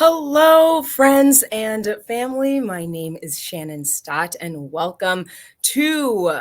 Hello, friends and family. My name is Shannon Stott, and welcome to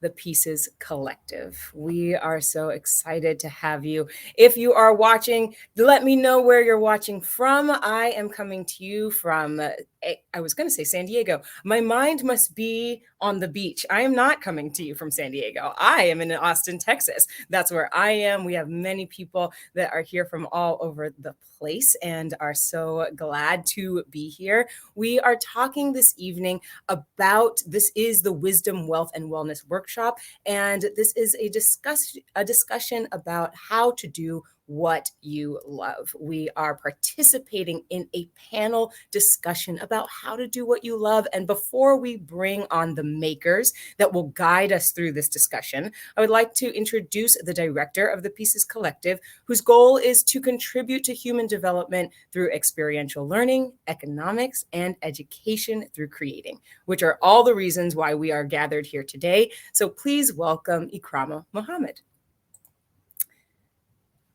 the Pieces Collective. We are so excited to have you. If you are watching, let me know where you're watching from. I am coming to you from, I was going to say San Diego. My mind must be on the beach. I am not coming to you from San Diego. I am in Austin, Texas. That's where I am. We have many people that are here from all over the place and are so glad to be here. We are talking this evening about this is the Wisdom, Wealth, and Wellness Workshop, and this is a discussion about how to do what you love. We are participating in a panel discussion about how to do what you love. And before we bring on the makers that will guide us through this discussion, I would like to introduce the director of the Pieces Collective, whose goal is to contribute to human development through experiential learning, economics, and education through creating, which are all the reasons why we are gathered here today. So please welcome Ikrama Mohammed.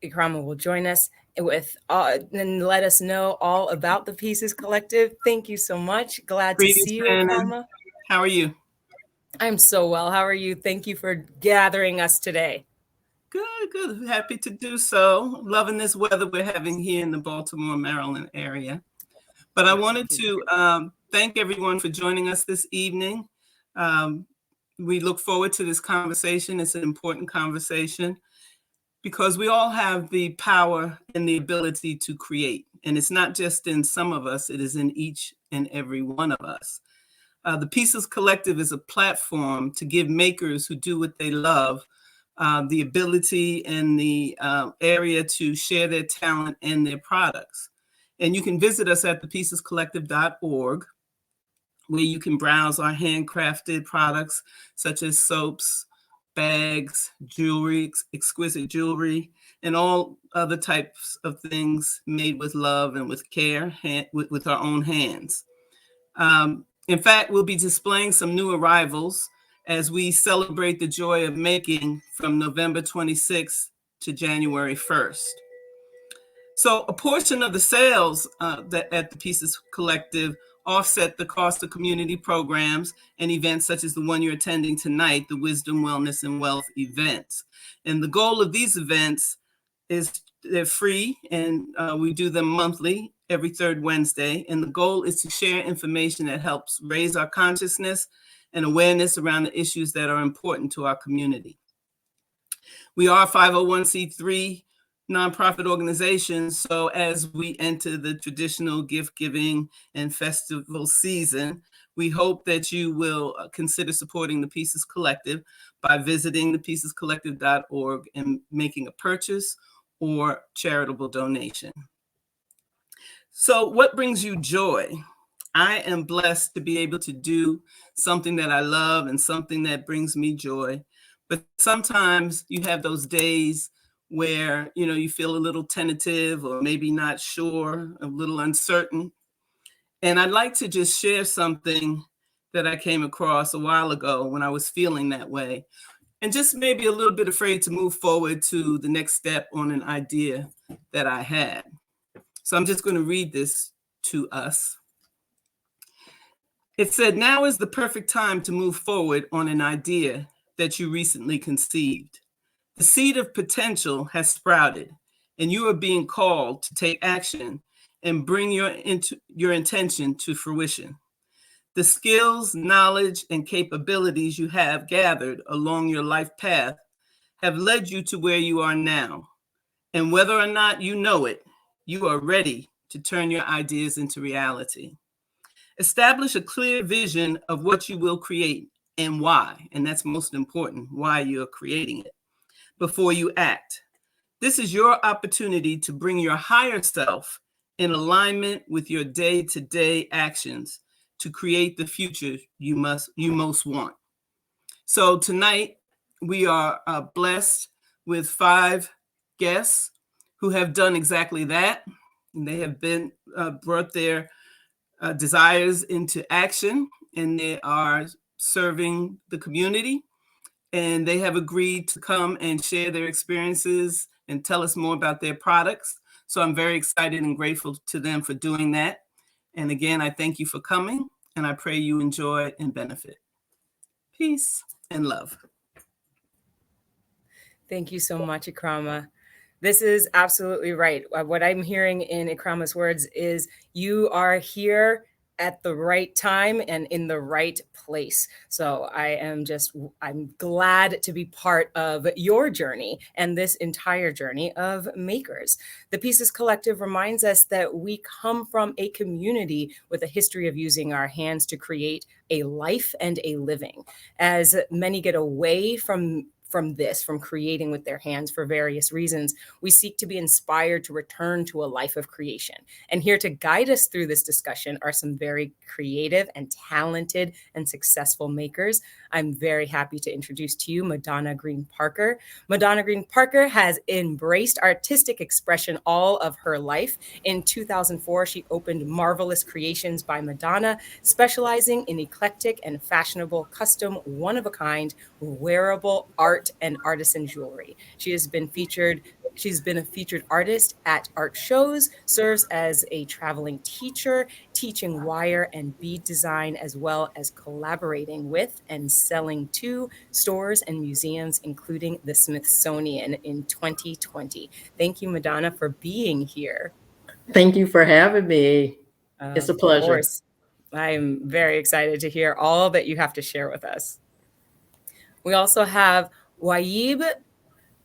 Ikrama will join us with and let us know all about the Pieces Collective. Thank you so much. Glad to see you, Ikrama. How are you? I'm so well. How are you? Thank you for gathering us today. Good. Happy to do so. Loving this weather we're having here in the Baltimore, Maryland area. But I wanted to thank everyone for joining us this evening. We look forward to this conversation. It's an important conversation because we all have the power and the ability to create. And it's not just in some of us, it is in each and every one of us. The Pieces Collective is a platform to give makers who do what they love the ability and the area to share their talent and their products. And you can visit us at thepiecescollective.org, where you can browse our handcrafted products such as soaps, bags, jewelry, exquisite jewelry, and all other types of things made with love and with care, with our own hands. In fact, we'll be displaying some new arrivals as we celebrate the joy of making from November 26th to January 1st. So a portion of the sales that at the Pieces Collective offset the cost of community programs and events such as the one you're attending tonight, the Wisdom, Wellness, and Wealth events. And the goal of these events is they're free, and we do them monthly, every third Wednesday. And the goal is to share information that helps raise our consciousness and awareness around the issues that are important to our community. We are a 501c3 nonprofit organization, so as we enter the traditional gift giving and festival season, we hope that you will consider supporting the Pieces Collective by visiting thepiecescollective.org and making a purchase or charitable donation. So what brings you joy? I am blessed to be able to do something that I love and something that brings me joy. But sometimes you have those days where, you feel a little tentative or maybe not sure, a little uncertain. And I'd like to just share something that I came across a while ago when I was feeling that way, and just maybe a little bit afraid to move forward to the next step on an idea that I had. So I'm just going to read this to us. It said, "Now is the perfect time to move forward on an idea that you recently conceived. The seed of potential has sprouted, and you are being called to take action and bring your intention to fruition. The skills, knowledge, and capabilities you have gathered along your life path have led you to where you are now. And whether or not you know it, you are ready to turn your ideas into reality. Establish a clear vision of what you will create and why, and that's most important, why you're creating it, before you act. This is your opportunity to bring your higher self in alignment with your day-to-day actions to create the future you most want." So tonight we are blessed with 5 guests who have done exactly that. And they have been brought their desires into action, and they are serving the community. And they have agreed to come and share their experiences and tell us more about their products. So I'm very excited and grateful to them for doing that. And again, I thank you for coming, and I pray you enjoy and benefit. Peace and love. Thank you so much, Ikrama. This is absolutely right. What I'm hearing in Ikrama's words is you are here at the right time and in the right place. So I'm glad to be part of your journey and this entire journey of makers. The Pieces Collective reminds us that we come from a community with a history of using our hands to create a life and a living. As many get away from creating with their hands for various reasons, we seek to be inspired to return to a life of creation. And here to guide us through this discussion are some very creative and talented and successful makers. I'm very happy to introduce to you Madonna Green Parker. Madonna Green Parker has embraced artistic expression all of her life. In 2004, she opened Marvelous Creations by Madonna, specializing in eclectic and fashionable, custom, one-of-a-kind, wearable art and artisan jewelry. She's been a featured artist at art shows, serves as a traveling teacher, teaching wire and bead design, as well as collaborating with and selling to stores and museums, including the Smithsonian in 2020. Thank you, Madonna, for being here. Thank you for having me. It's a pleasure. Of course. I'm very excited to hear all that you have to share with us. We also have Waib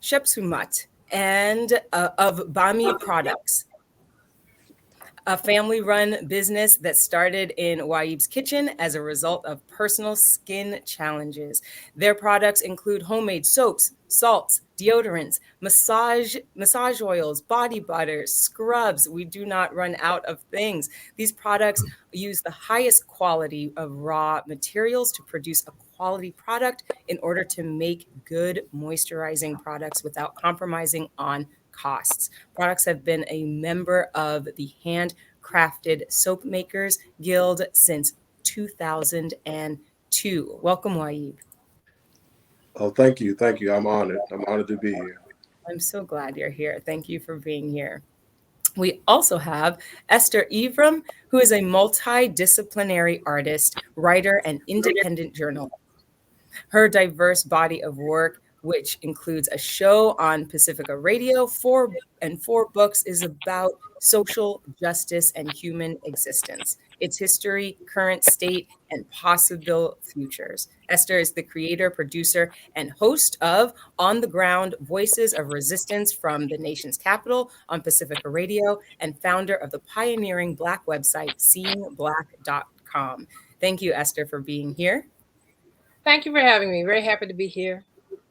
Shepsumat and of Bami Products, a family-run business that started in Waib's kitchen as a result of personal skin challenges. Their products include homemade soaps, salts, deodorants, massage oils, body butters, scrubs. We do not run out of things. These products use the highest quality of raw materials to produce a quality product in order to make good moisturizing products without compromising on costs. Products have been a member of the Handcrafted Soap Makers Guild since 2002. Welcome, Waib. Oh, thank you. Thank you. I'm honored. I'm honored to be here. I'm so glad you're here. Thank you for being here. We also have Esther Evram, who is a multidisciplinary artist, writer, and independent journalist. Her diverse body of work, which includes a show on Pacifica Radio, four books, is about social justice and human existence, its history, current state, and possible futures. Esther is the creator, producer, and host of On the Ground Voices of Resistance from the Nation's Capital on Pacifica Radio, and founder of the pioneering Black website, seeingblack.com. Thank you, Esther, for being here. Thank you for having me. Very happy to be here.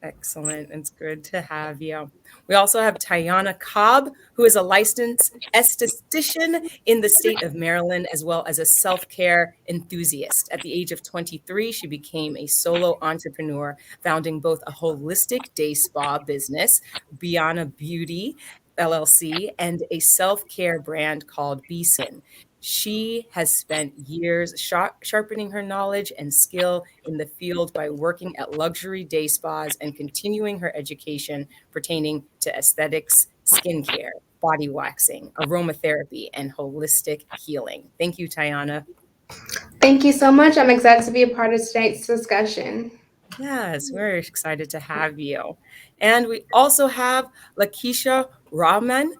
Excellent. It's good to have you. We also have Tayana Cobb, who is a licensed esthetician in the state of Maryland, as well as a self-care enthusiast. At the age of 23, she became a solo entrepreneur, founding both a holistic day spa business, Biana Beauty LLC, and a self-care brand called Beeson. She has spent years sharpening her knowledge and skill in the field by working at luxury day spas and continuing her education pertaining to aesthetics, skincare, body waxing, aromatherapy, and holistic healing. Thank you, Tayana. Thank you so much. I'm excited to be a part of tonight's discussion. Yes, we're excited to have you. And we also have Lakeisha Rahman,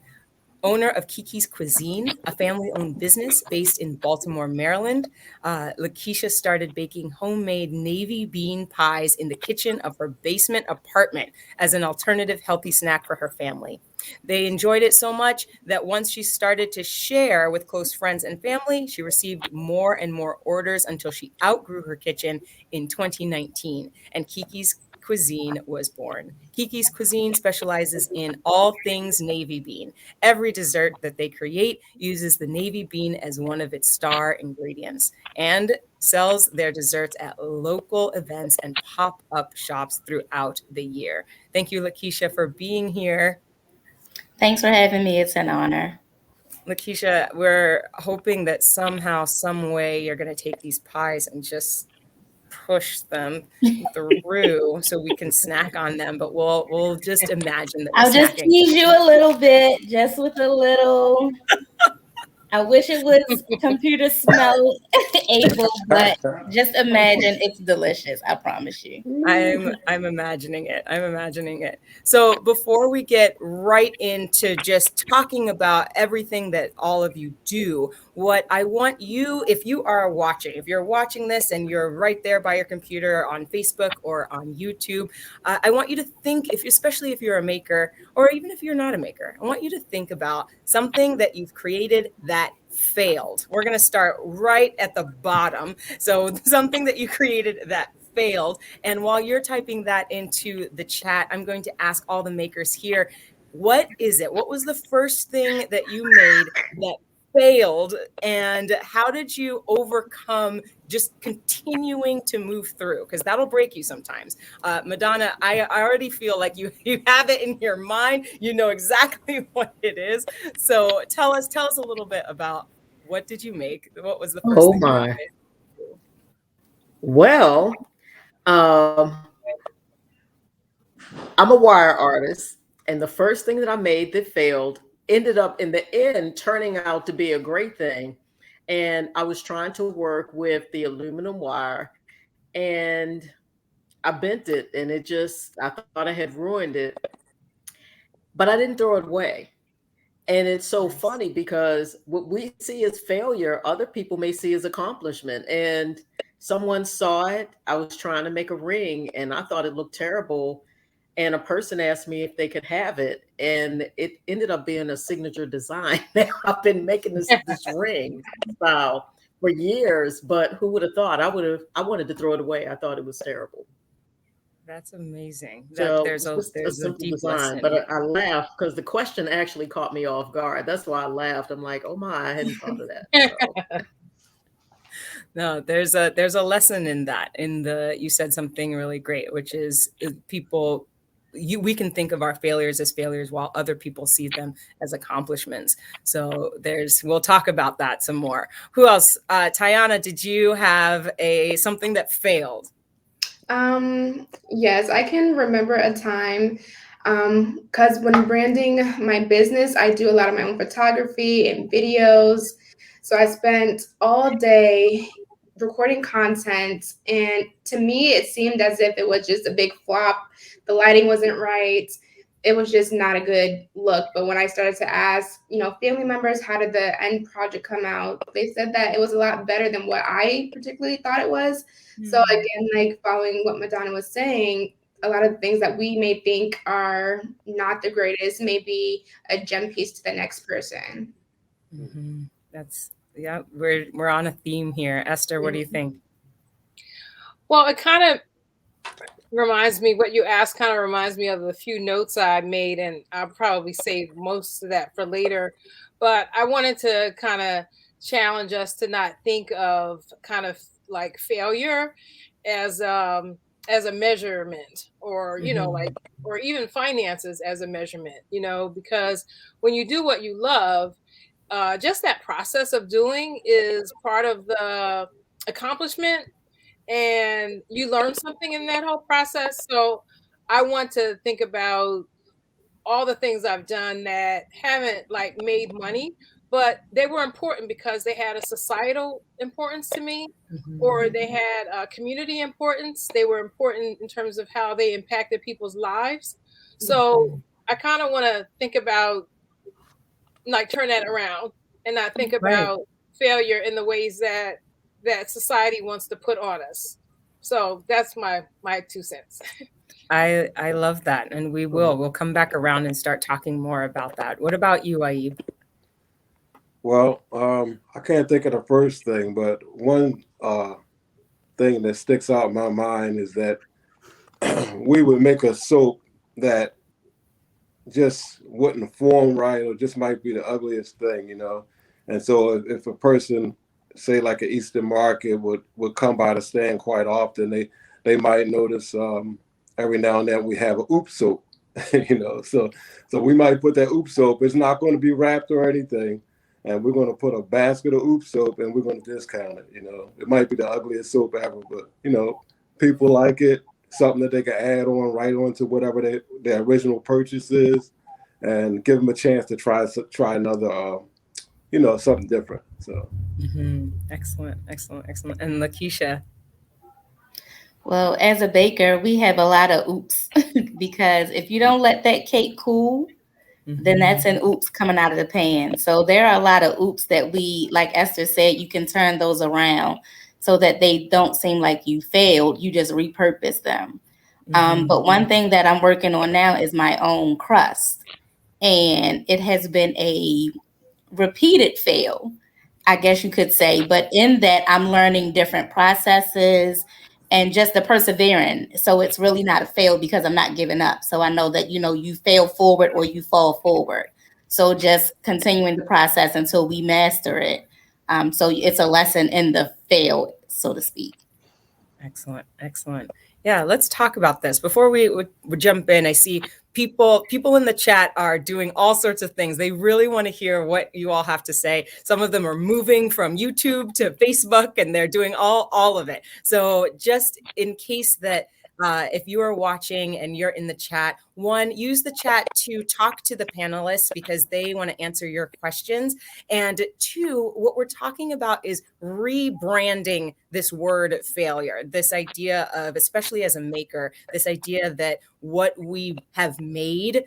owner of Kiki's Cuisine, a family-owned business based in Baltimore, Maryland. Lakeisha started baking homemade navy bean pies in the kitchen of her basement apartment as an alternative healthy snack for her family. They enjoyed it so much that once she started to share with close friends and family, she received more and more orders until she outgrew her kitchen in 2019, and Kiki's Cuisine was born. Kiki's Cuisine specializes in all things navy bean. Every dessert that they create uses the navy bean as one of its star ingredients and sells their desserts at local events and pop-up shops throughout the year. Thank you, Lakeisha, for being here. Thanks for having me. It's an honor. Lakeisha, we're hoping that somehow, some way, you're going to take these pies and just push them through so we can snack on them, but we'll just imagine that we're I'll just snacking. tease you a little bit, just with a little. I wish it was computer smell able, but just imagine it's delicious. I promise you. I'm imagining it. I'm imagining it. So before we get right into just talking about everything that all of you do, what I want you, if you're watching this and you're right there by your computer on Facebook or on YouTube, I want you to think, especially if you're a maker or even if you're not a maker, I want you to think about something that you've created that failed. We're going to start right at the bottom. So something that you created that failed. And while you're typing that into the chat, I'm going to ask all the makers here, what is it? What was the first thing that you made that failed? And how did you overcome just continuing to move through? Because that'll break you sometimes. Madonna, I already feel like you have it in your mind. You know exactly what it is. So tell us a little bit about what did you make? What was the first thing that you made? Well, I'm a wire artist, and the first thing that I made that failed ended up in the end turning out to be a great thing. And I was trying to work with the aluminum wire, and I bent it, and I thought I had ruined it, but I didn't throw it away. And it's so funny because what we see as failure, other people may see as accomplishment. And someone saw it. I was trying to make a ring and I thought it looked terrible. And a person asked me if they could have it. And it ended up being a signature design. Now I've been making this ring style for years, but who would have thought? I wanted to throw it away. I thought it was terrible. That's amazing. So There's it's just a a simple deep design, lesson. but I laughed because the question actually caught me off guard. That's why I laughed. I'm like, oh my, I hadn't thought of that. So. No, there's a lesson in that. You said something really great, which is we can think of our failures as failures while other people see them as accomplishments. So we'll talk about that some more. Who else? Tiana, did you have something that failed? Yes, I can remember a time because when branding my business, I do a lot of my own photography and videos. So I spent all day recording content, and to me, it seemed as if it was just a big flop. The lighting wasn't right. It was just not a good look. But when I started to ask, family members, how did the end project come out? They said that it was a lot better than what I particularly thought it was. So again, like following what Madonna was saying, a lot of the things that we may think are not the greatest may be a gem piece to the next person. Mm-hmm. We're on a theme here. Esther, what do you think? Well, it kind of reminds me, what you asked kind of reminds me of a few notes I made, and I'll probably save most of that for later. But I wanted to kind of challenge us to not think of kind of like failure as a measurement, or or even finances as a measurement, because when you do what you love, just that process of doing is part of the accomplishment, and you learn something in that whole process. So I want to think about all the things I've done that haven't like made money, but they were important because they had a societal importance to me, or they had a community importance. They were important in terms of how they impacted people's lives. So I kind of want to think about, like, turn that around and not think about failure in the ways that society wants to put on us. So that's my 2 cents. I love that. And we'll come back around and start talking more about that. What about you, Aib? Well, I can't think of the first thing, but one thing that sticks out in my mind is that we would make a soap that just wouldn't form right, or just might be the ugliest thing, And so if a person, say like an Eastern market, would come by the stand quite often, they might notice every now and then we have a oop soap, So we might put that oop soap. It's not going to be wrapped or anything. and we're going to put a basket of Oop soap and we're going to discount it. It might be the ugliest soap ever, but people like it. Something that they can add on right on to whatever their original purchase is, and give them a chance to try another, something different. So, Excellent. And Lakeisha. Well, as a baker, we have a lot of oops because if you don't let that cake cool, then that's an oops coming out of the pan. So there are a lot of oops that we, like Esther said, you can turn those around so that they don't seem like you failed. You just repurpose them. But one thing that I'm working on now is my own crust. And it has been a repeated fail, I guess you could say. But in that, I'm learning different processes and just the persevering. So it's really not a fail because I'm not giving up. So I know that, you fail forward or you fall forward. So just continuing the process until we master it. So it's a lesson in the fail, so to speak. Excellent. Yeah, let's talk about this. Before we would jump in, I see people in the chat are doing all sorts of things. They really want to hear what you all have to say. Some of them are moving from YouTube to Facebook, and they're doing all of it. So just in case that if you are watching and you're in the chat, one, use the chat to talk to the panelists because they want to answer your questions. And two, what we're talking about is rebranding this word failure, this idea of, especially as a maker, this idea that what we have made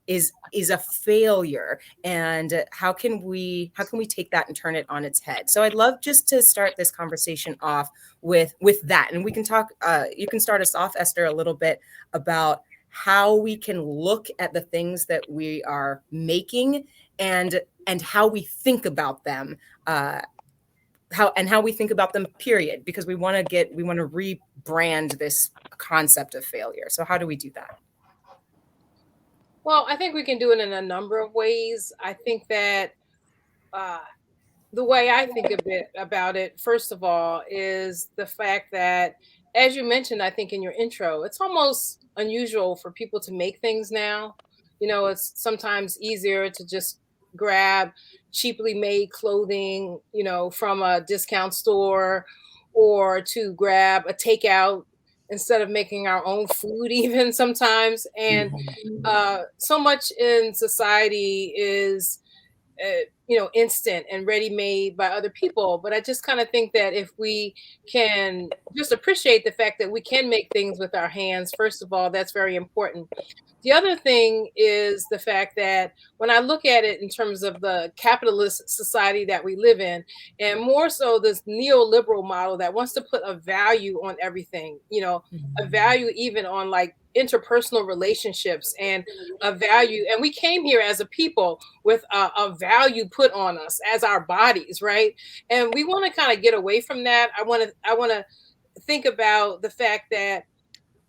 is a failure, and how can we take that and turn it on its head. So I'd love just to start this conversation off with that, and we can talk. You can start us off, Esther, a little bit about how we can look at the things that we are making and how we think about them. How we think about them, period, because we want to rebrand this concept of failure. So how do we do that? Well, I think we can do it in a number of ways. I think that the way I think a bit about it, first of all, is the fact that, as you mentioned, I think in your intro, it's almost unusual for people to make things now. It's sometimes easier to just grab cheaply made clothing, from a discount store, or to grab a takeout instead of making our own food, even sometimes. And so much in society is instant and ready made by other people. But I just kind of think that if we can just appreciate the fact that we can make things with our hands, first of all, that's very important. The other thing is the fact that when I look at it in terms of the capitalist society that we live in, and more so this neoliberal model that wants to put a value on everything, a value even on like interpersonal relationships, and a value. And we came here as a people with a value put on us as our bodies, right? And we want to kind of get away from that. I want to think about the fact that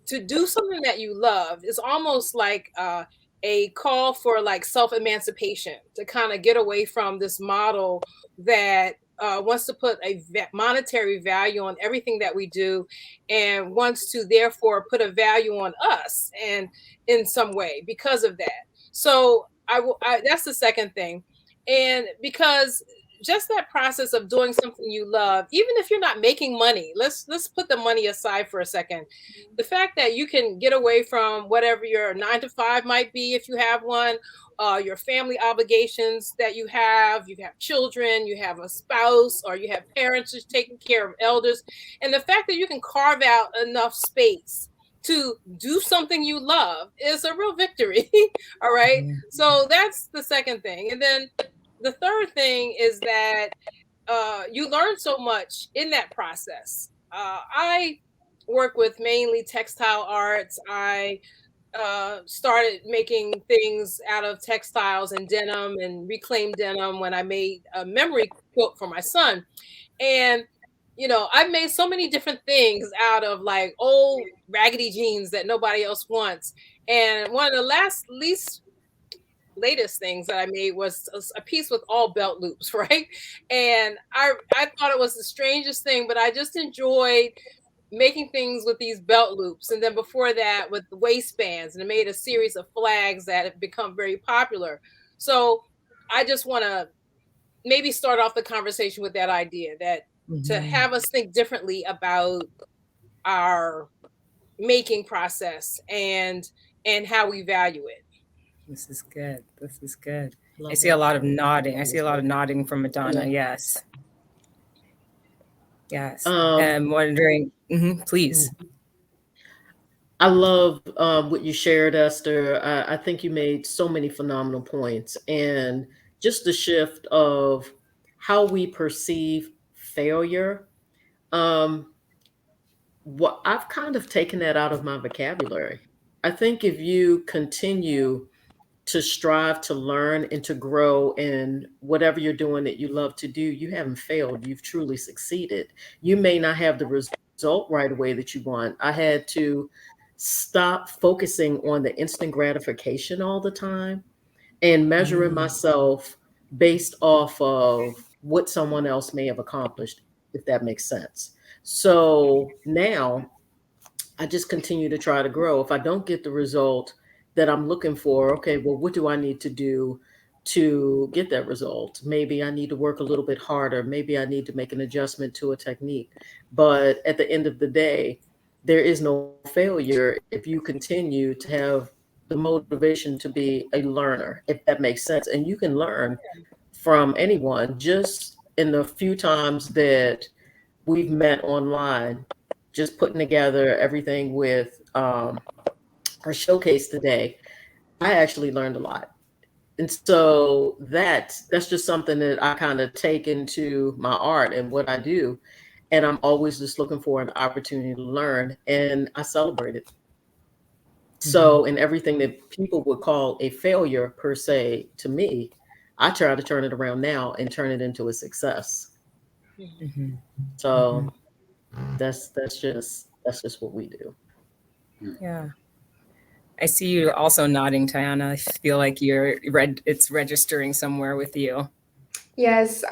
to do something that you love is almost like a call for like self-emancipation, to kind of get away from this model that wants to put a monetary value on everything that we do, and wants to therefore put a value on us and in some way because of that. So that's the second thing. And because just that process of doing something you love, even if you're not making money, let's put the money aside for a second. The fact that you can get away from whatever your 9 to 5 might be, if you have one, your family obligations that you have children, you have a spouse, or you have parents who's taking care of elders, and the fact that you can carve out enough space to do something you love is a real victory. All right. So that's the second thing. And then the third thing is that you learn so much in that process. I work with mainly textile arts. I started making things out of textiles and denim and reclaimed denim when I made a memory quilt for my son. And I've made so many different things out of like old raggedy jeans that nobody else wants. And one of the latest things that I made was a piece with all belt loops, right? And I thought it was the strangest thing, but I just enjoyed making things with these belt loops. And then before that, with the waistbands, and I made a series of flags that have become very popular. So I just want to maybe start off the conversation with that idea that to have us think differently about our making process and how we value it. This is good. This is good. Love I see that. a lot of nodding. I see a lot of nodding from Madonna. Yeah. Yes. Yes. I'm wondering, please. I love what you shared, Esther. I think you made so many phenomenal points, and just the shift of how we perceive failure. Um, what I've kind of taken that out of my vocabulary. I think if you continue to strive to learn and to grow in whatever you're doing that you love to do, you haven't failed. You've truly succeeded. You may not have the result right away that you want. I had to stop focusing on the instant gratification all the time and measuring myself based off of what someone else may have accomplished, if that makes sense. So now I just continue to try to grow. If I don't get the result that I'm looking for, okay, well, what do I need to do to get that result? Maybe I need to work a little bit harder. Maybe I need to make an adjustment to a technique. But at the end of the day, there is no failure if you continue to have the motivation to be a learner, if that makes sense. And you can learn from anyone. Just in the few times that we've met online, just putting together everything with our showcase today, I actually learned a lot. And so that's just something that I kind of take into my art and what I do. And I'm always just looking for an opportunity to learn, and I celebrate it. So in everything that people would call a failure per se, to me, I try to turn it around now and turn it into a success. So that's just what we do. Yeah. I see you also nodding, Tiana. I feel like it's registering somewhere with you. Yes,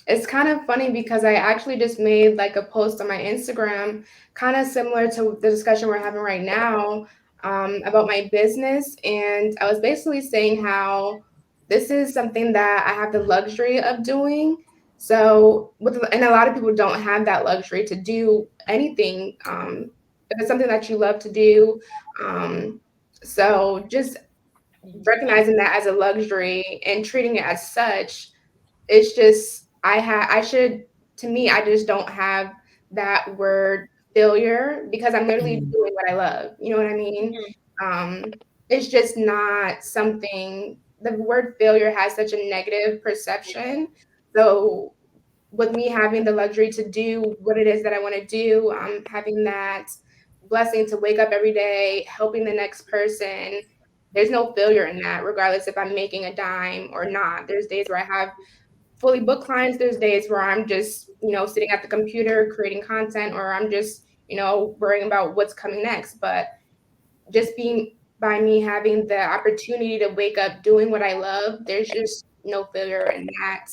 it's kind of funny because I actually just made like a post on my Instagram, kind of similar to the discussion we're having right now, about my business. And I was basically saying how this is something that I have the luxury of doing. So, and a lot of people don't have that luxury to do anything. If it's something that you love to do. So just recognizing that as a luxury and treating it as such, it's just I should, to me, I just don't have that word failure because I'm literally doing what I love. You know what I mean? It's just not something. The word failure has such a negative perception. So with me having the luxury to do what it is that I want to do, having that blessing to wake up every day, helping the next person, there's no failure in that, regardless if I'm making a dime or not. There's days where I have fully booked clients. There's days where I'm just, sitting at the computer creating content, or I'm just, worrying about what's coming next. But just being by me having the opportunity to wake up doing what I love, there's just no failure in that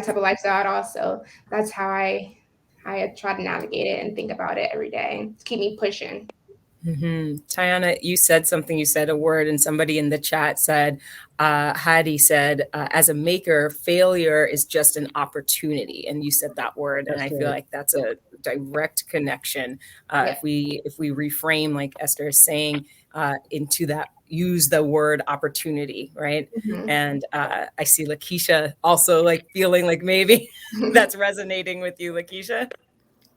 type of lifestyle at all. So that's how I try to navigate it and think about it every day to keep me pushing. Tiana, you said something, you said a word, and somebody in the chat said, Heidi said, as a maker, failure is just an opportunity. And you said that word. And I feel like that's a direct connection. If we reframe, like Esther is saying, into that, use the word opportunity, right? And I see Lakeisha also like feeling like maybe that's resonating with you, Lakeisha.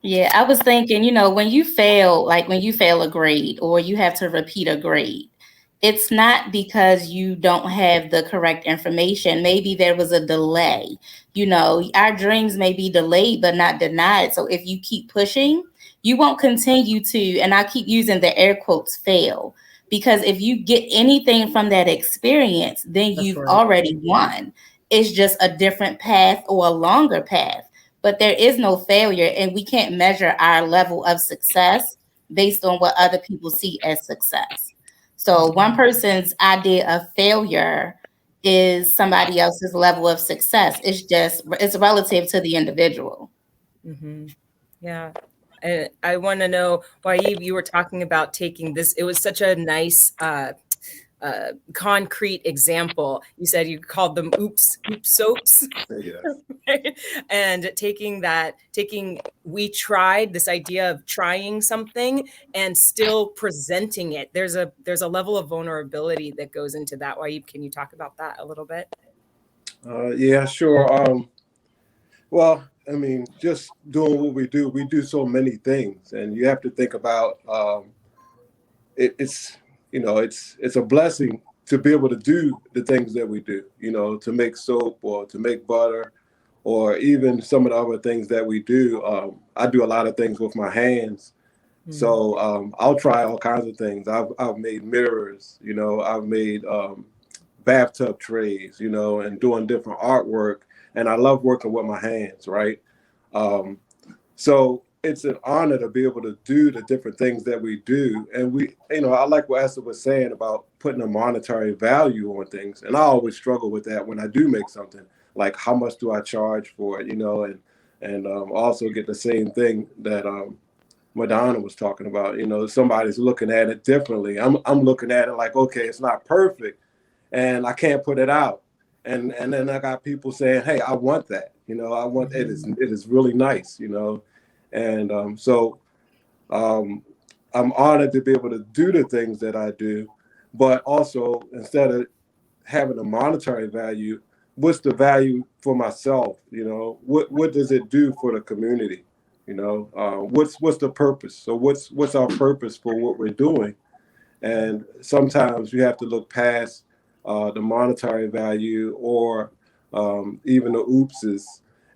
Yeah, I was thinking, when you fail, like when you fail a grade or you have to repeat a grade, it's not because you don't have the correct information. Maybe there was a delay. Our dreams may be delayed, but not denied. So if you keep pushing, you won't continue to, and I keep using the air quotes, fail. Because if you get anything from that experience, then you've already won. It's just a different path or a longer path. But there is no failure, and we can't measure our level of success based on what other people see as success. So one person's idea of failure is somebody else's level of success. It's relative to the individual. Yeah. I want to know, Waib, you were talking about taking this. It was such a nice concrete example. You said you called them oops soaps. Yes. Right? And we tried this idea of trying something and still presenting it. There's a level of vulnerability that goes into that. Can you talk about that a little bit? Yeah, sure. Well, I mean, just doing what we do so many things, and you have to think about it's it's a blessing to be able to do the things that we do. To make soap or to make butter, or even some of the other things that we do. I do a lot of things with my hands, so I'll try all kinds of things. I've made mirrors. I've made bathtub trays. And doing different artwork, and I love working with my hands. Right. Um, so it's an honor to be able to do the different things that we do. And I like what Esther was saying about putting a monetary value on things. And I always struggle with that when I do make something. Like, how much do I charge for it? And also get the same thing that Madonna was talking about. Somebody's looking at it differently. I'm looking at it like, okay, it's not perfect, and I can't put it out. And then I got people saying, hey, I want that. I want it is really nice. And so I'm honored to be able to do the things that I do, but also, instead of having a monetary value, what's the value for myself? What does it do for the community? What's the purpose? So what's our purpose for what we're doing? And sometimes you have to look past the monetary value, or even the oopses,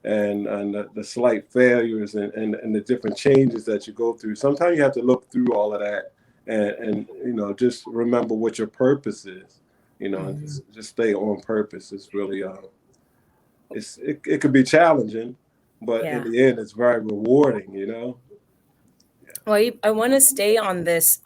and the slight failures, and the different changes that you go through. Sometimes you have to look through all of that, and just remember what your purpose is. And just stay on purpose. It's really it could be challenging, but in the end, it's very rewarding. Well, I want to stay on this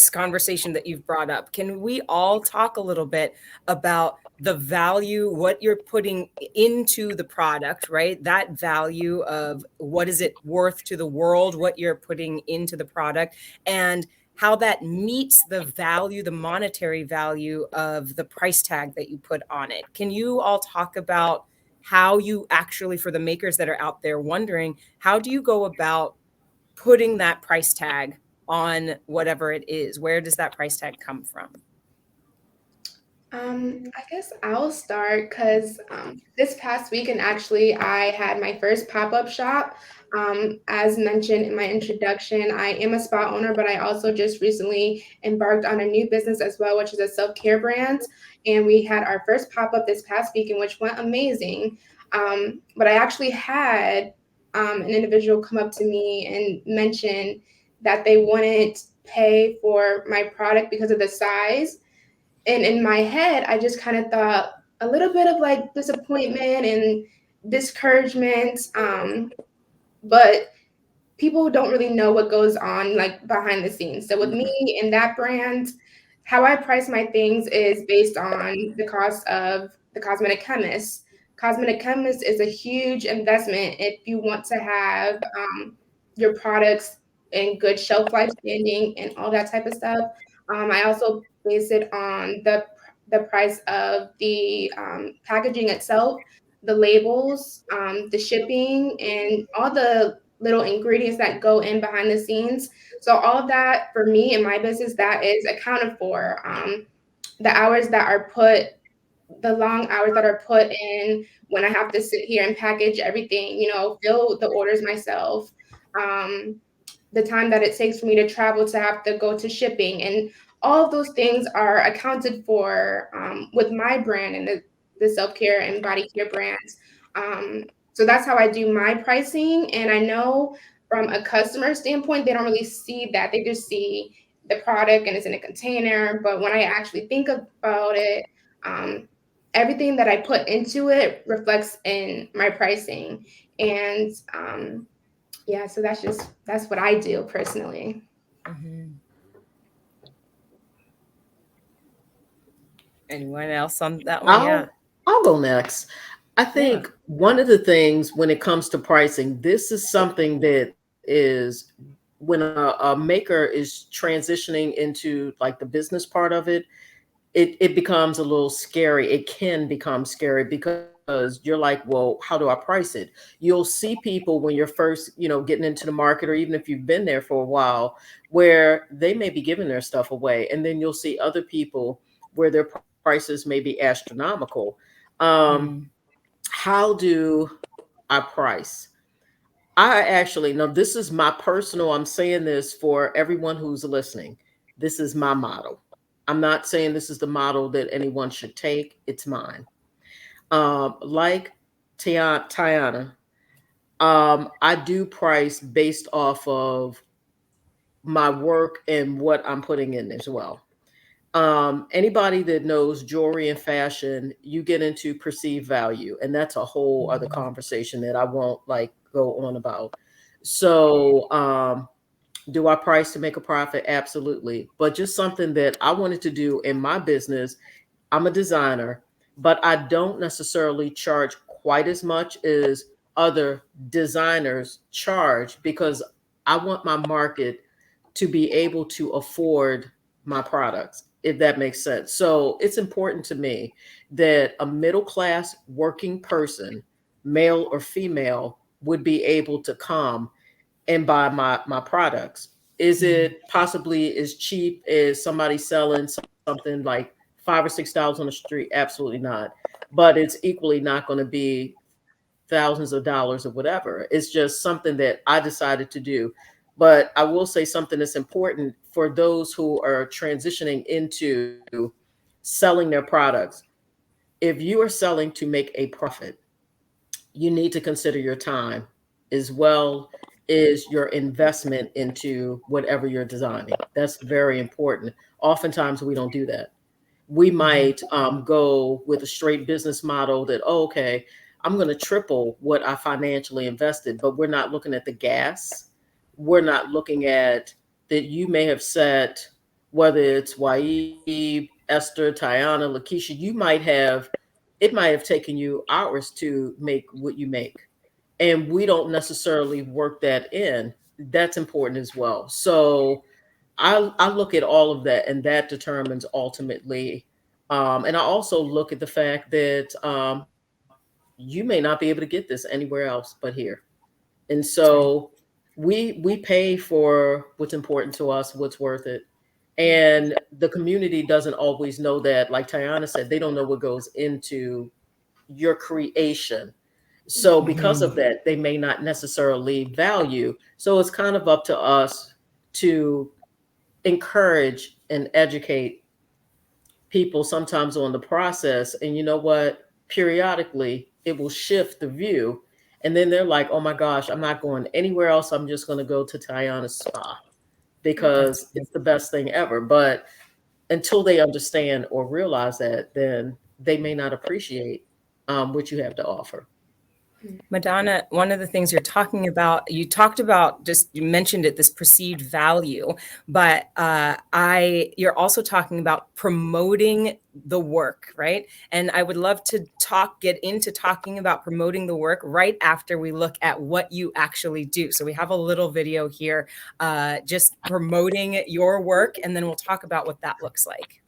conversation that you've brought up. Can we all talk a little bit about the value, what you're putting into the product, right? That value of what is it worth to the world, what you're putting into the product, and how that meets the value, the monetary value of the price tag that you put on it. Can you all talk about how you actually, for the makers that are out there wondering, how do you go about putting that price tag on whatever it is? Where does that price tag come from? I guess I'll start because this past weekend, actually, I had my first pop-up shop. As mentioned in my introduction, I am a spa owner, but I also just recently embarked on a new business as well, which is a self-care brand. And we had our first pop-up this past weekend, which went amazing. But I actually had an individual come up to me and mention that they wouldn't pay for my product because of the size. And in my head, I just kind of thought a little bit of like disappointment and discouragement. But people don't really know what goes on like behind the scenes. So with me and that brand, how I price my things is based on the cost of the cosmetic chemist. Cosmetic chemist is a huge investment if you want to have your products in good shelf life standing and all that type of stuff. I also base it on the price of the packaging itself, the labels, the shipping, and all the little ingredients that go in behind the scenes. So all of that for me and my business, that is accounted for. The hours that are put, the long hours that are put in when I have to sit here and package everything, fill the orders myself. The time that it takes for me to travel to have to go to shipping, and all of those things are accounted for with my brand and the self-care and body care brands. So that's how I do my pricing. And I know from a customer standpoint, they don't really see that. They just see the product and it's in a container. But when I actually think about it, everything that I put into it reflects in my pricing. And yeah, so that's what I do personally. Anyone else on that one? I'll go next. I think one of the things when it comes to pricing, this is something that is when a maker is transitioning into like the business part of it, it becomes a little scary. It can become scary because you're like, well, how do I price it? You'll see people when you're first, getting into the market, or even if you've been there for a while, where they may be giving their stuff away. And then you'll see other people where their prices may be astronomical. Um, Mm. how do I price? I actually, no, this is my personal, I'm saying this for everyone who's listening. This is my model. I'm not saying this is the model that anyone should take. It's mine. Like Tiana, I do price based off of my work and what I'm putting in as well. Anybody that knows jewelry and fashion, you get into perceived value, and that's a whole other conversation that I won't like go on about. So, do I price to make a profit? Absolutely. But just something that I wanted to do in my business. I'm a designer, but I don't necessarily charge quite as much as other designers charge, because I want my market to be able to afford my products, if that makes sense. So it's important to me that a middle class working person, male or female, would be able to come and buy my products. Is it possibly as cheap as somebody selling something like 5 or 6 dollars on the street? Absolutely not. But it's equally not going to be thousands of dollars or whatever. It's just something that I decided to do. But I will say something that's important for those who are transitioning into selling their products. If you are selling to make a profit, you need to consider your time as well as your investment into whatever you're designing. That's very important. Oftentimes, we don't do that. We might go with a straight business model that, oh, okay, I'm going to triple what I financially invested, but we're not looking at the gas. We're not looking at that you may have set, whether it's Waib, Esther, Tiana, Lakeisha, it might have taken you hours to make what you make. And we don't necessarily work that in. That's important as well. So I look at all of that, and that determines ultimately. And I also look at the fact that you may not be able to get this anywhere else but here. And That's right. so we pay for what's important to us, what's worth it. And the community doesn't always know that. Like Tiana said, they don't know what goes into your creation. So because of that, they may not necessarily value. So it's kind of up to us to encourage and educate people sometimes on the process. And you know what? Periodically, it will shift the view. And then they're like, oh my gosh, I'm not going anywhere else. I'm just going to go to Tiana's spa That's because it's the best thing ever. But until they understand or realize that, then they may not appreciate what you have to offer. Madonna, one of the things you talked about, just you mentioned it, this perceived value, but you're also talking about promoting the work, right? And I would love to get into talking about promoting the work right after we look at what you actually do. So we have a little video here, just promoting your work, and then we'll talk about what that looks like.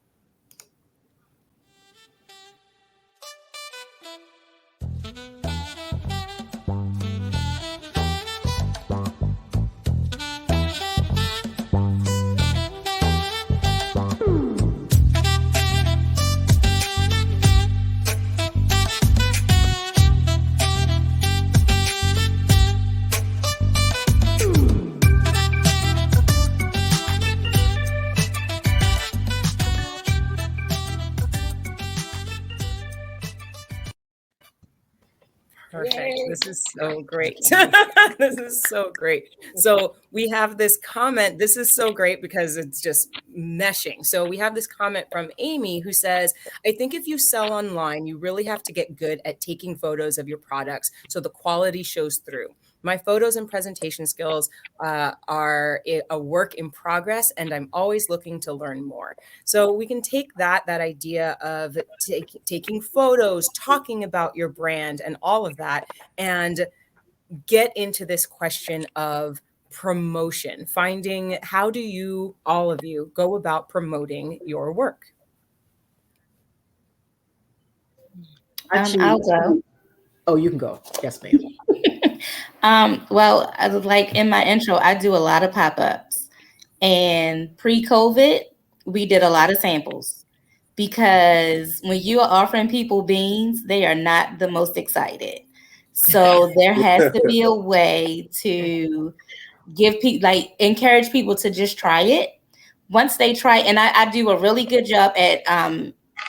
Perfect. Yay. This is so great. This is so great. So we have this comment. This is so great because it's just meshing. So we have this comment from Amy who says, I think if you sell online, you really have to get good at taking photos of your products so the quality shows through. My photos and presentation skills are a work in progress, and I'm always looking to learn more. So we can take that idea of taking photos, talking about your brand and all of that, and get into this question of promotion, finding how do you, all of you, go about promoting your work? Actually, I'll go. oh, you can go. Yes, ma'am. Well, like in my intro, I do a lot of pop-ups. And pre-COVID, we did a lot of samples because when you are offering people beans, they are not the most excited. So there has to be a way to give people, like, encourage people to just try it. Once they try, and I do a really good job at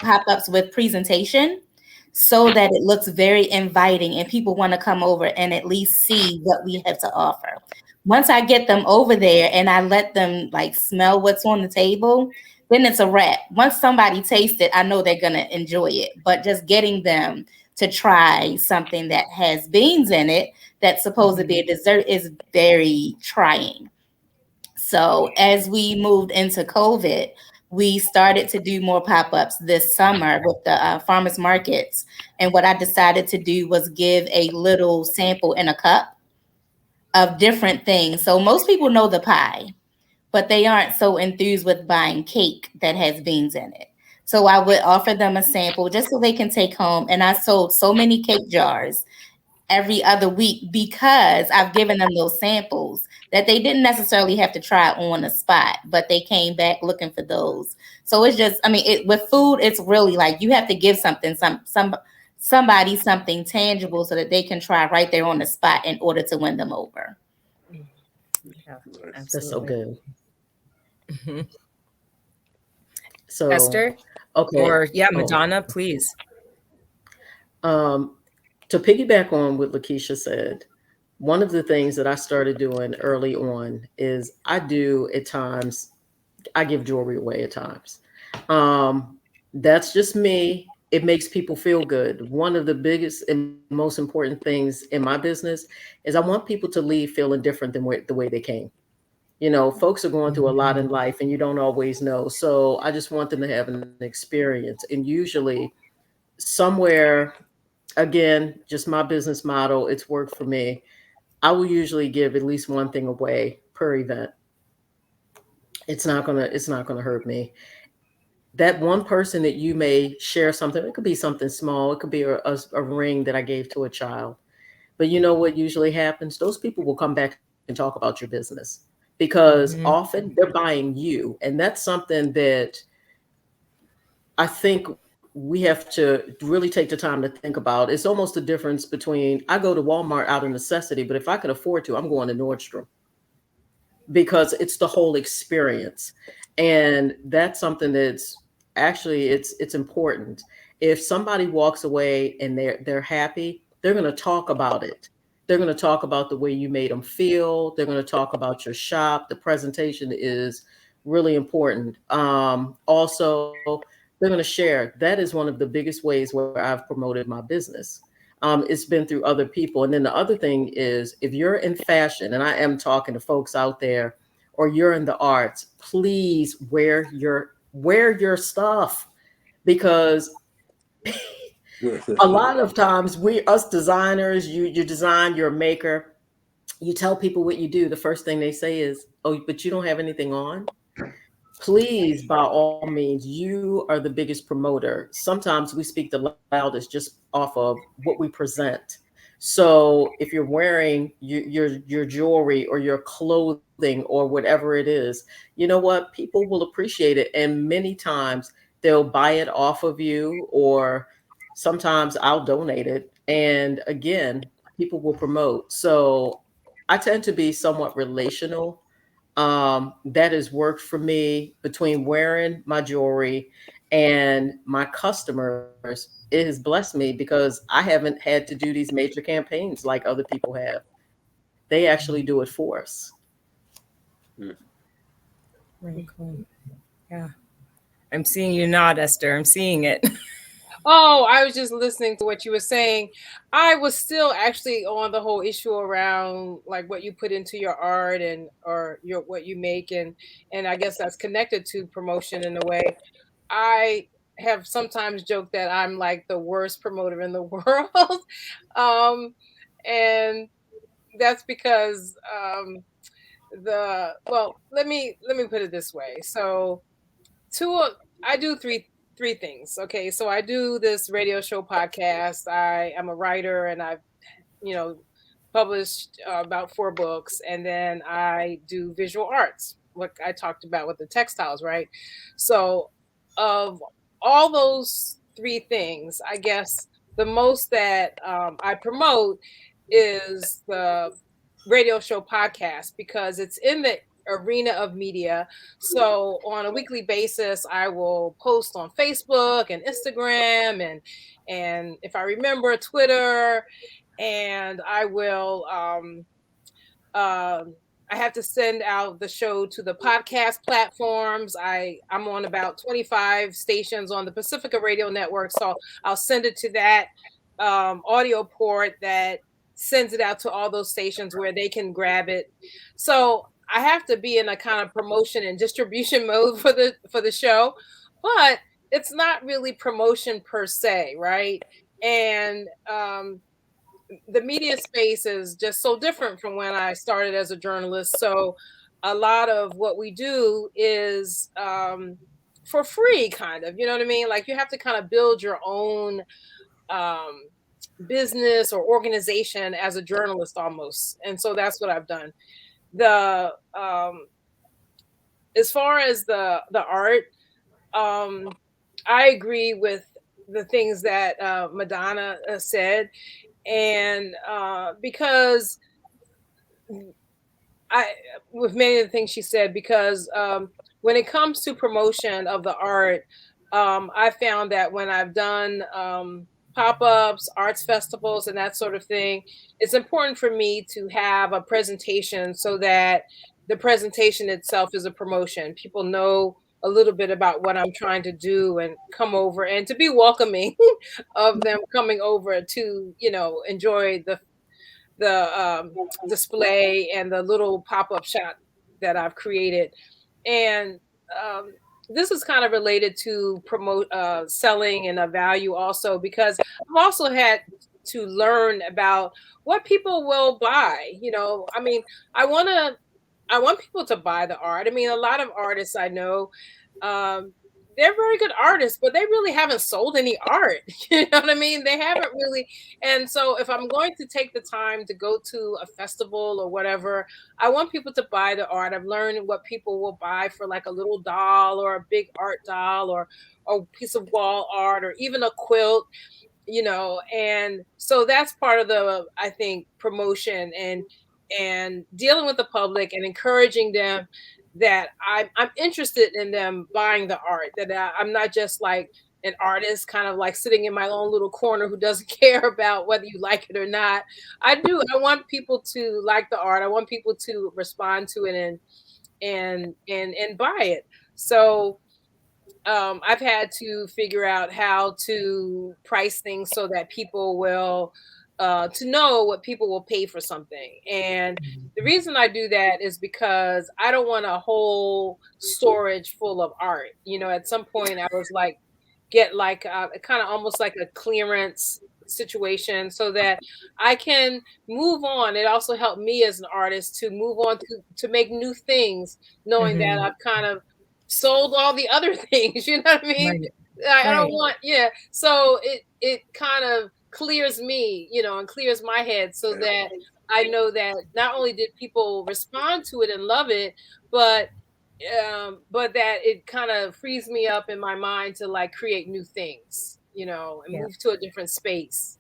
pop-ups with presentation so that it looks very inviting and people want to come over and at least see what we have to offer. Once I get them over there and I let them like smell what's on the table, then it's a wrap. Once somebody tastes it, I know they're gonna enjoy it. But just getting them to try something that has beans in it that's supposed to be a dessert is very trying. So as we moved into COVID, we started to do more pop-ups this summer with the farmers markets. And what I decided to do was give a little sample in a cup of different things. So most people know the pie, but they aren't so enthused with buying cake that has beans in it. So I would offer them a sample just so they can take home. And I sold so many cake jars every other week because I've given them those samples that they didn't necessarily have to try on the spot, but they came back looking for those. So it's just, I mean, with food, it's really like you have to give something, somebody something tangible so that they can try right there on the spot in order to win them over. Yeah, That's so absolutely. good. Mhm. So, Esther, okay. or yeah, Oh, Madonna, please. um, to piggyback on what Lakeisha said, one of the things that I started doing early on is I do at times, I give jewelry away at times. Um, that's just me. It makes people feel good. One of the biggest and most important things in my business is I want people to leave feeling different than the way they came. You know, folks are going through a lot in life and you don't always know. So I just want them to have an experience. And usually, somewhere, again, just my business model, it's worked for me. I will usually give at least one thing away per event. It's not gonna hurt me. That one person that you may share something, it could be something small, it could be a ring that I gave to a child. But you know what usually happens? Those people will come back and talk about your business because Mhm. often they're buying you. And that's something that I think we have to really take the time to think about. It's almost the difference between I go to Walmart out of necessity, but if I can afford to, I'm going to Nordstrom because it's the whole experience. And that's something that's actually it's important. If somebody walks away and they're happy, they're going to talk about it. They're going to talk about the way you made them feel. They're going to talk about your shop. The presentation is really important. Also, they're going to share. That is one of the biggest ways where I've promoted my business. It's been through other people. And then the other thing is if you're in fashion, and I am talking to folks out there, or you're in the arts, please wear your stuff because a lot of times we us designers, you design, you're a maker, you tell people what you do. The first thing they say is, "Oh, but you don't have anything on." Please, by all means, you are the biggest promoter. Sometimes we speak the loudest just off of what we present. So if you're wearing your jewelry or your clothing or whatever it is, you know what? People will appreciate it. And many times they'll buy it off of you, or sometimes I'll donate it. And again, people will promote. So I tend to be somewhat relational. That has worked for me between wearing my jewelry and my customers. It has blessed me because I haven't had to do these major campaigns like other people have. They actually do it for us. Very cool. Yeah. I'm seeing you nod, Esther. I'm seeing it. Oh, I was just listening to what you were saying. I was still actually on the whole issue around like what you put into your art and or your what you make, and I guess that's connected to promotion in a way. I have sometimes joked that I'm like the worst promoter in the world. um and that's because let me put it this way. So I do three things. Okay, so I do this radio show podcast. I am a writer, and I've you know published about 4 books, and then I do visual arts, what I talked about with the textiles, right? So of all those three things, I guess the most that I promote is the radio show podcast, because it's in the arena of media. So on a weekly basis, I will post on Facebook and Instagram, and if I remember, Twitter, and I will I have to send out the show to the podcast platforms. I'm on about 25 stations on the Pacifica Radio Network, so I'll send it to that audio port that sends it out to all those stations where they can grab it. So I have to be in a kind of promotion and distribution mode for the show, but it's not really promotion per se, right? And the media space is just so different from when I started as a journalist. So a lot of what we do is for free, kind of, you know what I mean? Like, you have to kind of build your own um, business or organization as a journalist almost. And so that's what I've done. The As far as the art, I agree with the things that Madonna said, and because with many of the things she said, because when it comes to promotion of the art, I found that when I've done pop-ups, arts festivals, and that sort of thing, it's important for me to have a presentation so that the presentation itself is a promotion. People know a little bit about what I'm trying to do and come over, and to be welcoming of them coming over to, enjoy the display and the little pop-up shop that I've created. And this is kind of related to promote selling and a value also, because I've also had to learn about what people will buy. I mean, I want people to buy the art. I mean, a lot of artists I know, they're very good artists, but they really haven't sold any art. You know what I mean? They haven't really. And so if I'm going to take the time to go to a festival or whatever, I want people to buy the art. I've learned what people will buy for, like a little doll or a big art doll or a piece of wall art or even a quilt. And so that's part of the, I think, promotion and dealing with the public and encouraging them that I'm interested in them buying the art, that I'm not just like an artist kind of like sitting in my own little corner who doesn't care about whether you like it or not. I want people to like the art. I want people to respond to it and buy it. So I've had to figure out how to price things so that people will to know what people will pay for something. And the reason I do that is because I don't want a whole storage full of art. At some point I was like, get like kind of almost like a clearance situation so that I can move on. It also helped me as an artist to move on to make new things, knowing that I've kind of sold all the other things. You know what I mean? Right. I don't want, yeah. So it kind of clears me, and clears my head so that I know that not only did people respond to it and love it, but that it kind of frees me up in my mind to like create new things, and move to a different space.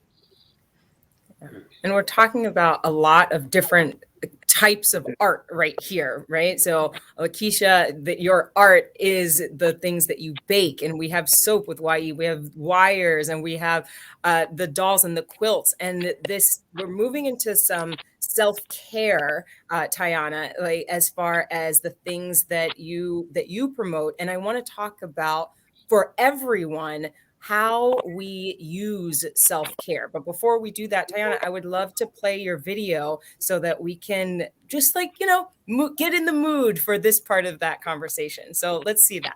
And we're talking about a lot of different types of art right here, right? So Lakeisha, your art is the things that you bake, and we have soap with YE, we have wires, and we have the dolls and the quilts, and we're moving into some self-care, Tiana, like as far as the things that you promote. And I want to talk about, for everyone, how we use self-care. But before we do that, Tiana, I would love to play your video so that we can just like, get in the mood for this part of that conversation. So let's see that.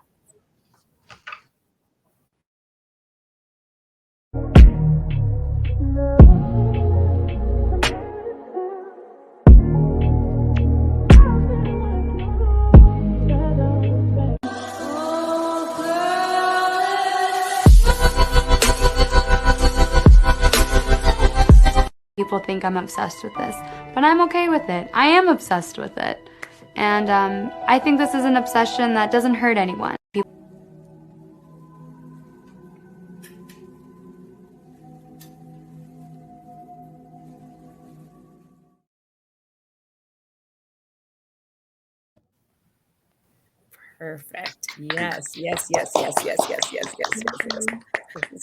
people think I'm obsessed with this, but I'm okay with it. I am obsessed with it. And I think this is an obsession that doesn't hurt anyone. Perfect. Yes, yes, yes, yes, yes, yes, yes, yes, yes, yes.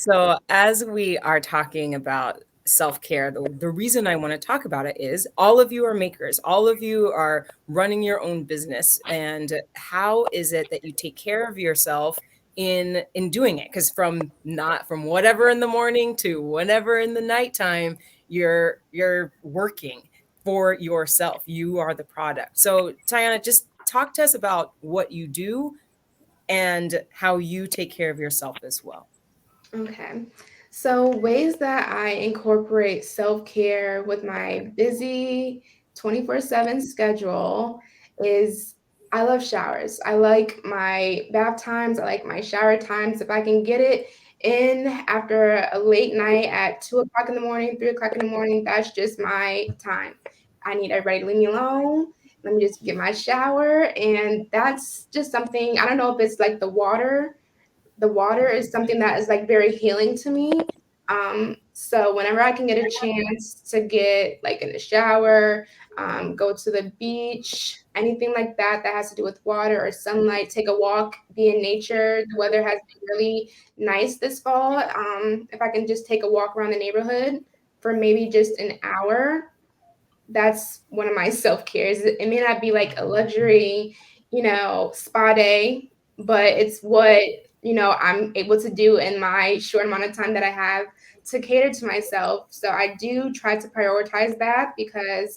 So as we are talking about self-care, the reason I want to talk about it is all of you are makers, all of you are running your own business. And how is it that you take care of yourself in doing it? Because from whatever in the morning to whenever in the nighttime, you're working for yourself. You are the product. So Tiana, just talk to us about what you do and how you take care of yourself as well. Okay. So, ways that I incorporate self care with my busy 24/7 schedule is I love showers. I like my bath times. I like my shower times. If I can get it in after a late night at 2 o'clock in the morning, 3 o'clock in the morning, that's just my time. I need everybody to leave me alone. Let me just get my shower. And that's just something, I don't know if it's like the water is something that is like very healing to me. So whenever I can get a chance to get like in the shower, go to the beach, anything like that that has to do with water or sunlight, take a walk, be in nature. The weather has been really nice this fall. If I can just take a walk around the neighborhood for maybe just an hour, that's one of my self-cares. It may not be like a luxury, spa day, but it's what, I'm able to do in my short amount of time that I have to cater to myself. So I do try to prioritize that because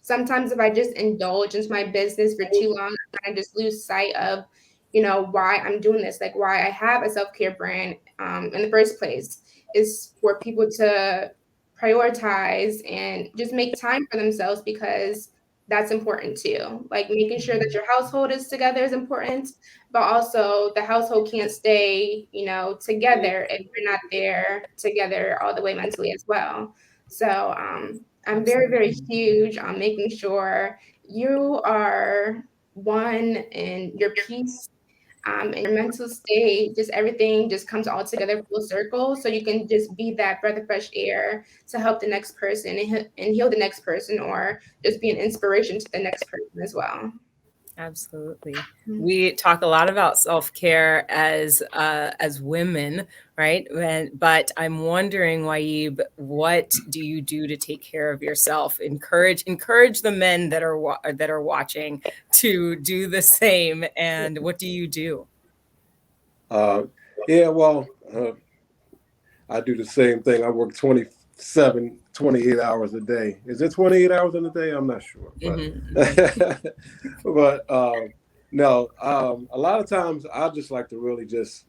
sometimes if I just indulge into my business for too long, I just lose sight of, why I'm doing this, like why I have a self-care brand in the first place is for people to prioritize and just make time for themselves because that's important too. Like making sure that your household is together is important, but also the household can't stay, together if you're not there together all the way mentally as well. So I'm very, very huge on making sure you are one in your peace and your mental state, just everything just comes all together full circle. So you can just be that breath of fresh air to help the next person and heal the next person or just be an inspiration to the next person as well. Absolutely. We talk a lot about self-care as women, right? But I'm wondering, Waib, what do you do to take care of yourself? Encourage the men that are watching to do the same. And what do you do? Yeah, well, I do the same thing. I work 28 hours a day. Is it 28 hours in a day? I'm not sure. But, but no, a lot of times I just like to really just,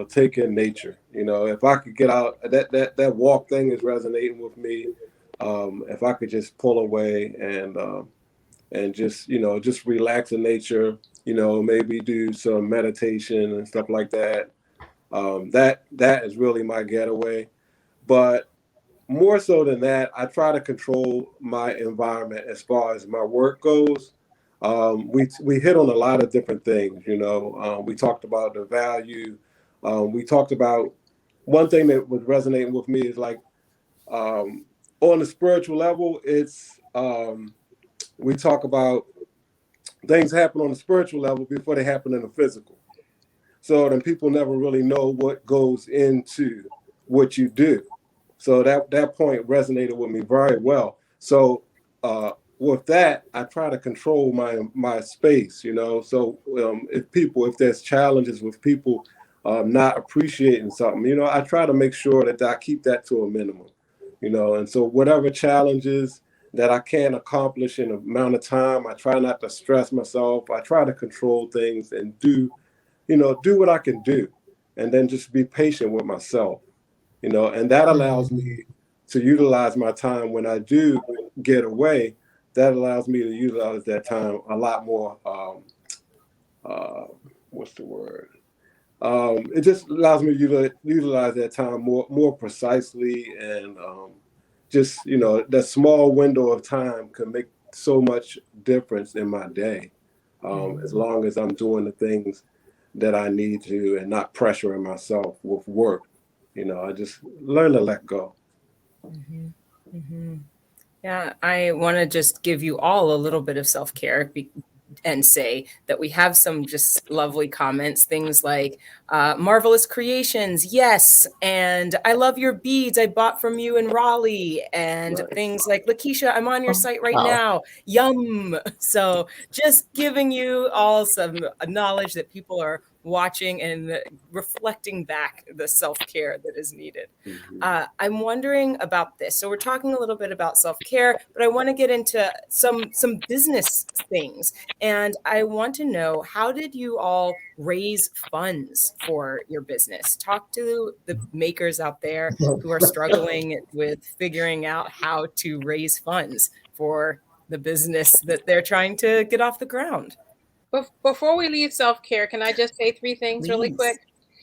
take in nature. If I could get out, that walk thing is resonating with me. If I could just pull away and just, just relax in nature, maybe do some meditation and stuff like that. That is really my getaway. But more so than that, I try to control my environment as far as my work goes. We hit on a lot of different things. We talked about the value. We talked about one thing that was resonating with me is like on the spiritual level, it's we talk about things happen on the spiritual level before they happen in the physical. So then people never really know what goes into what you do. So that point resonated with me very well. So with that, I try to control my space. So if there's challenges with people not appreciating something, I try to make sure that I keep that to a minimum. And so whatever challenges that I can't accomplish in a amount of time, I try not to stress myself. I try to control things and do what I can do, and then just be patient with myself. And that allows me to utilize my time when I do get away. That allows me to utilize that time a lot more. What's the word? It just allows me to utilize that time more precisely, and just, that small window of time can make so much difference in my day. As long as I'm doing the things that I need to and not pressuring myself with work, I just learn to let go. Yeah, I want to just give you all a little bit of self care and say that we have some just lovely comments, things like marvelous creations, yes, and I love your beads I bought from you in Raleigh, and Right. things like Lakeisha, I'm on your site right Wow. now, yum. So just giving you all some knowledge that people are watching and reflecting back the self care that is needed. I'm wondering about this. So we're talking a little bit about self-care, but I want to get into some business things. And I want to know, how did you all raise funds for your business? Talk to the makers out there who are struggling with figuring out how to raise funds for the business that they're trying to get off the ground. Before we leave self-care, can I just say three things really quick?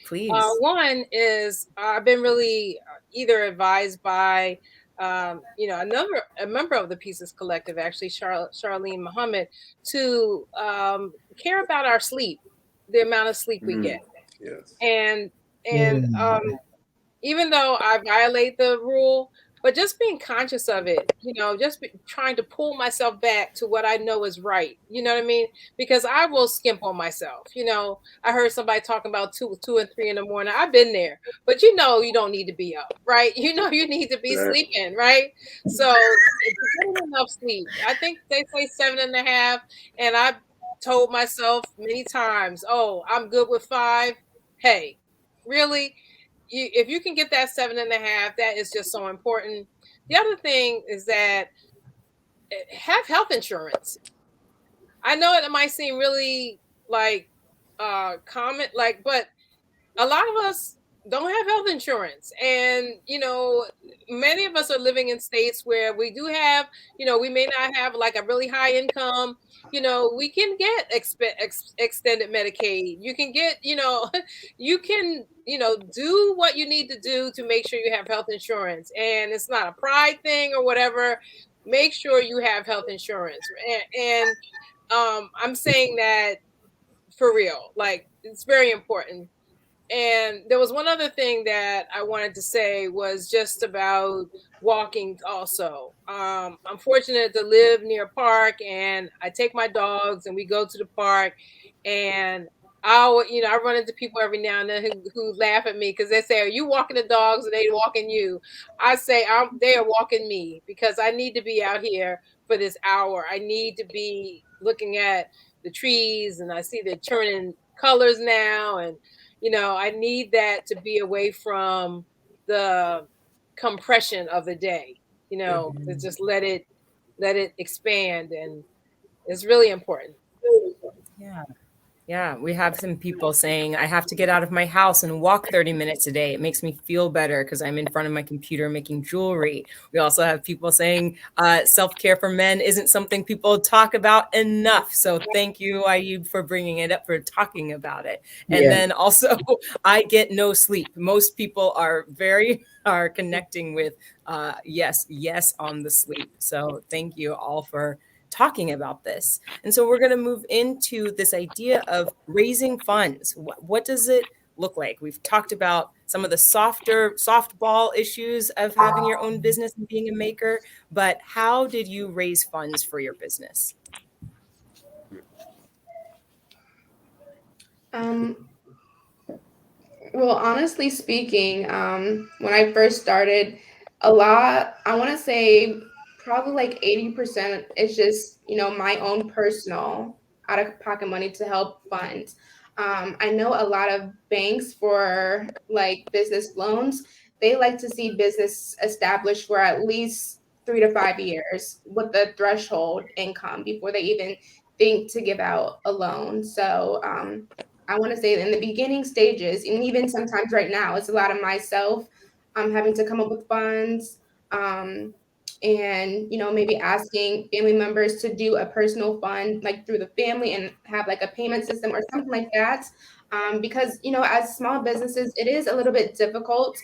Please. One is I've been really either advised by a member of the Pieces Collective, actually Charlene Muhammad, to care about our sleep, the amount of sleep we get, Yes. and even though I violate the rule, but just being conscious of it, trying to pull myself back to what I know is right. You know what I mean? Because I will skimp on myself. I heard somebody talking about two and 3 in the morning. I've been there, but you don't need to be up, right? You need to be Exactly. sleeping, right? So getting enough sleep. I think they say 7.5, and I've told myself many times, "Oh, I'm good with 5." Hey, really? If you can get that 7.5, that is just so important. The other thing is that have health insurance. I know it might seem really like common, but a lot of us don't have health insurance, and many of us are living in states where we do have, we may not have like a really high income. We can get extended Medicaid. You can get, you can, do what you need to do to make sure you have health insurance, and it's not a pride thing or whatever. Make sure you have health insurance, and I'm saying that for real, like it's very important. And there was one other thing that I wanted to say was just about walking also. I'm fortunate to live near a park, and I take my dogs and we go to the park, and I run into people every now and then who laugh at me because they say, "Are you walking the dogs or they walking you?" I say, they are walking me because I need to be out here for this hour. I need to be looking at the trees, and I see they're turning colors now, and I need that to be away from the compression of the day, to just let it expand, and it's really important. Yeah. Yeah, we have some people saying, I have to get out of my house and walk 30 minutes a day. It makes me feel better because I'm in front of my computer making jewelry. We also have people saying self-care for men isn't something people talk about enough. So thank you, Ayub, for bringing it up, for talking about it. And Yeah. then also, I get no sleep. Most people are connecting with yes on the sleep. So thank you all for talking about this. And so we're going to move into this idea of raising funds. What does it look like? We've talked about some of the softball issues of having your own business and being a maker, but how did you raise funds for your business? Well, honestly speaking, when I first started, a lot, I want to say probably like 80% is just, my own personal out of pocket money to help fund. I know a lot of banks for like business loans, they like to see business established for at least 3 to 5 years with the threshold income before they even think to give out a loan. So, I want to say in the beginning stages, and even sometimes right now, it's a lot of myself having to come up with funds, and maybe asking family members to do a personal fund like through the family and have like a payment system or something like that. Because as small businesses, it is a little bit difficult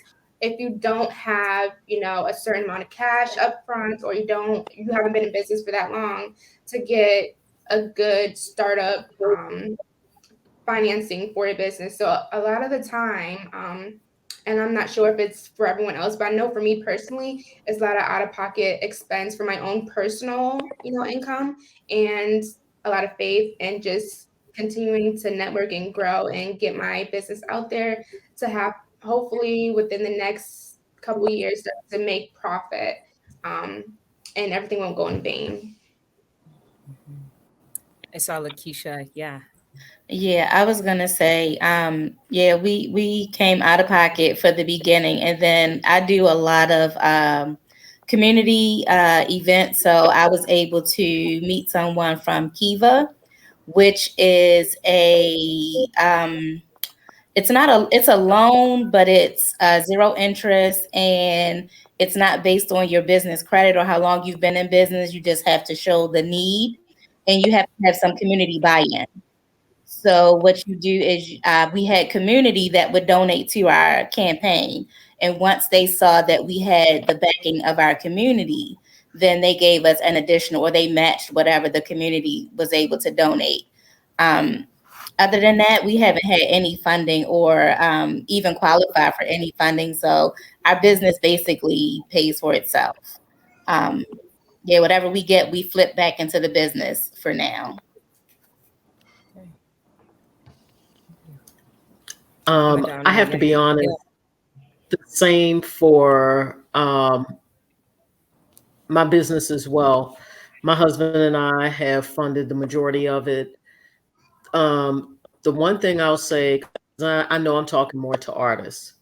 if you don't have, a certain amount of cash up front, or you haven't been in business for that long, to get a good startup financing for a business. So a lot of the time, and I'm not sure if it's for everyone else, but I know for me personally, it's a lot of out-of-pocket expense for my own personal, income, and a lot of faith, and just continuing to network and grow and get my business out there to have, hopefully within the next couple of years, to make profit, and everything won't go in vain. I saw Lakeisha. Yeah. Yeah, I was gonna say, yeah, we came out of pocket for the beginning, and then I do a lot of community events. So I was able to meet someone from Kiva, which is it's a loan, but it's zero interest, and it's not based on your business credit or how long you've been in business. You just have to show the need, and you have to have some community buy-in. So what you do is we had community that would donate to our campaign. And once they saw that we had the backing of our community, then they gave us an additional, or they matched whatever the community was able to donate. Um, Other than that, we haven't had any funding or even qualify for any funding. So our business basically pays for itself. Um, yeah, whatever we get, we flip back into the business for now. I have to be honest, the same for my business as well. My husband and I have funded the majority of it. The one thing I'll say, 'cause I know I'm talking more to artists,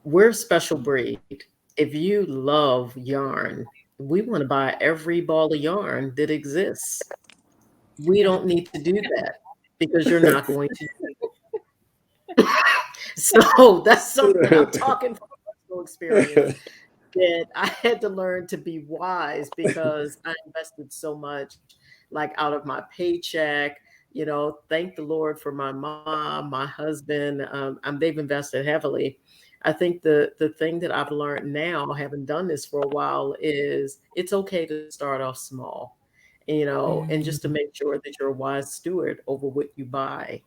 we're a special breed. If you love yarn, we want to buy every ball of yarn that exists. We don't need to do that because you're not going to. So that's something I'm talking from personal experience, that I had to learn to be wise because I invested so much, like out of my paycheck. Thank the Lord for my mom, my husband. They've invested heavily. I think the thing that I've learned now, having done this for a while, is it's okay to start off small, and just to make sure that you're a wise steward over what you buy.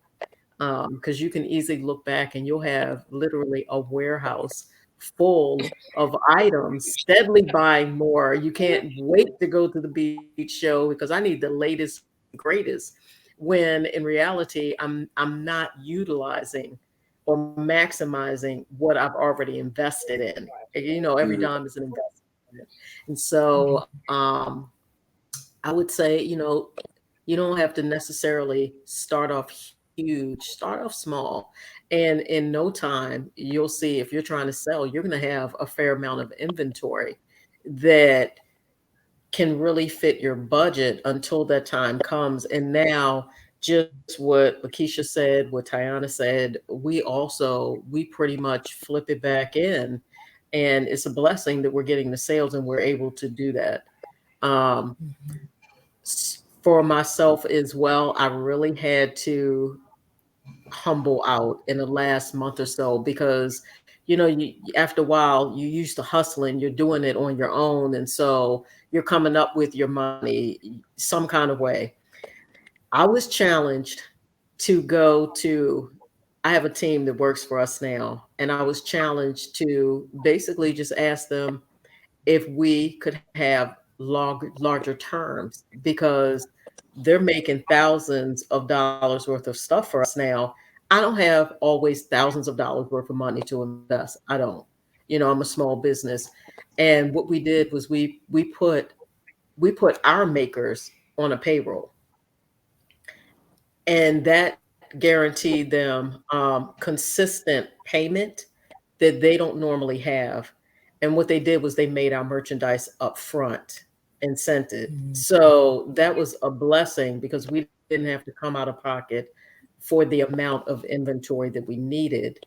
Because you can easily look back and you'll have literally a warehouse full of items, steadily buying more. You can't wait to go to the beach show because I need the latest and greatest. When in reality, I'm not utilizing or maximizing what I've already invested in. Every dime is an investment. And so I would say, you don't have to necessarily start off huge, start off small. And in no time, you'll see, if you're trying to sell, you're going to have a fair amount of inventory that can really fit your budget until that time comes. And now, just what Lakeisha said, what Tiana said, we pretty much flip it back in. And it's a blessing that we're getting the sales and we're able to do that. Um, for myself as well, I really had to humble out in the last month or so because after a while you used to hustling, you're doing it on your own, and so you're coming up with your money some kind of way. I was challenged to go to I have a team that works for us now, and I was challenged to basically just ask them if we could have larger terms, because they're making thousands of dollars worth of stuff for us now. I don't have always thousands of dollars worth of money to invest. I don't. I'm a small business. And what we did was we put our makers on a payroll. And that guaranteed them consistent payment that they don't normally have. And what they did was they made our merchandise up front and sent it. So that was a blessing because we didn't have to come out of pocket for the amount of inventory that we needed.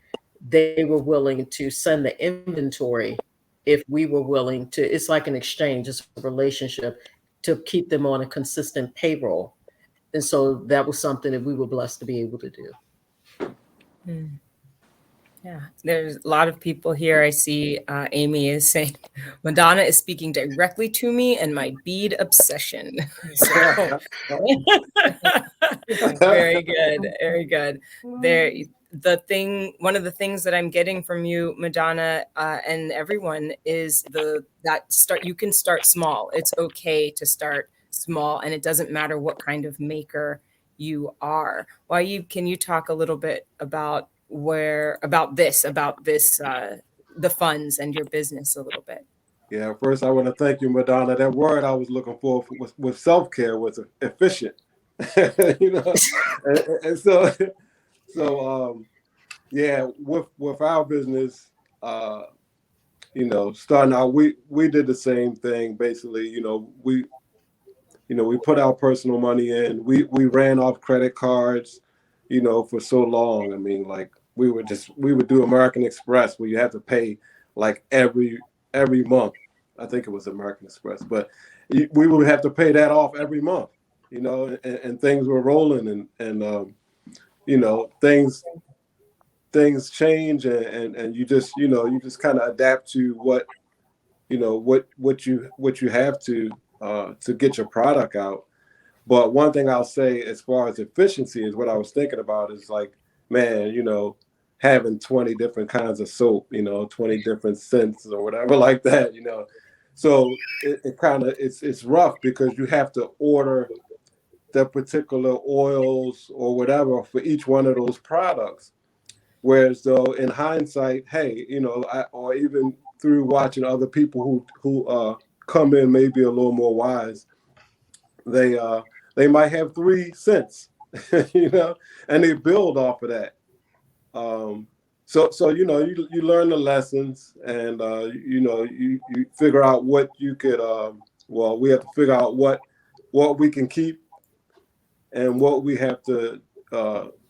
They were willing to send the inventory if we were willing to. It's like an exchange, it's a relationship, to keep them on a consistent payroll. And so that was something that we were blessed to be able to do. Yeah, there's a lot of people here. I see Amy is saying, Madonna is speaking directly to me and my bead obsession. So very good, very good. There, one of the things that I'm getting from you, Madonna, and everyone is you can start small. It's okay to start small, and it doesn't matter what kind of maker you are. Can you talk a little bit about the funds and your business a little bit? Yeah, first I want to thank you, Madonna. That word I was looking for with self-care was efficient. You know, and so yeah, with our business, starting out, we did the same thing basically. We put our personal money in. We ran off credit cards, for so long. I mean, like we would do American Express where you have to pay like every month. I think it was American Express, but we would have to pay that off every month, and things were rolling and things change and you just kind of adapt to what you have to get your product out. But one thing I'll say as far as efficiency is what I was thinking about is like, man, having 20 different kinds of soap, 20 different scents or whatever like that. So it's rough because you have to order the particular oils or whatever for each one of those products. Whereas though in hindsight, hey, or even through watching other people who come in maybe a little more wise, they might have 3 cents, and they build off of that. So you learn the lessons, and you figure out what you could. We have to figure out what we can keep and what we have to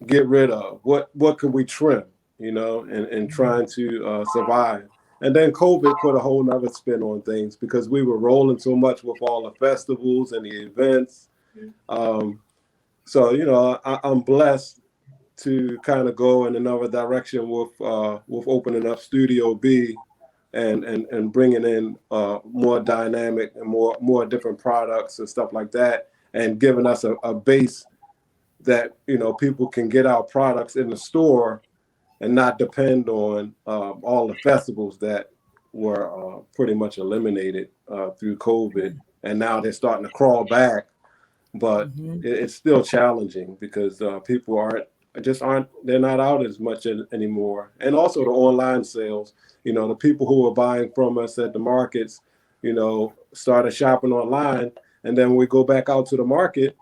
get rid of. What can we trim, and trying to survive. And then COVID put a whole nother spin on things because we were rolling so much with all the festivals and the events. So I'm blessed to kind of go in another direction with opening up Studio B and bringing in more dynamic and more different products and stuff like that, and giving us a base that people can get our products in the store and not depend on all the festivals that were pretty much eliminated through COVID, and now they're starting to crawl back. But it's still challenging because people they're not out as much anymore. And also the online sales, the people who are buying from us at the markets, started shopping online. And then when we go back out to the market,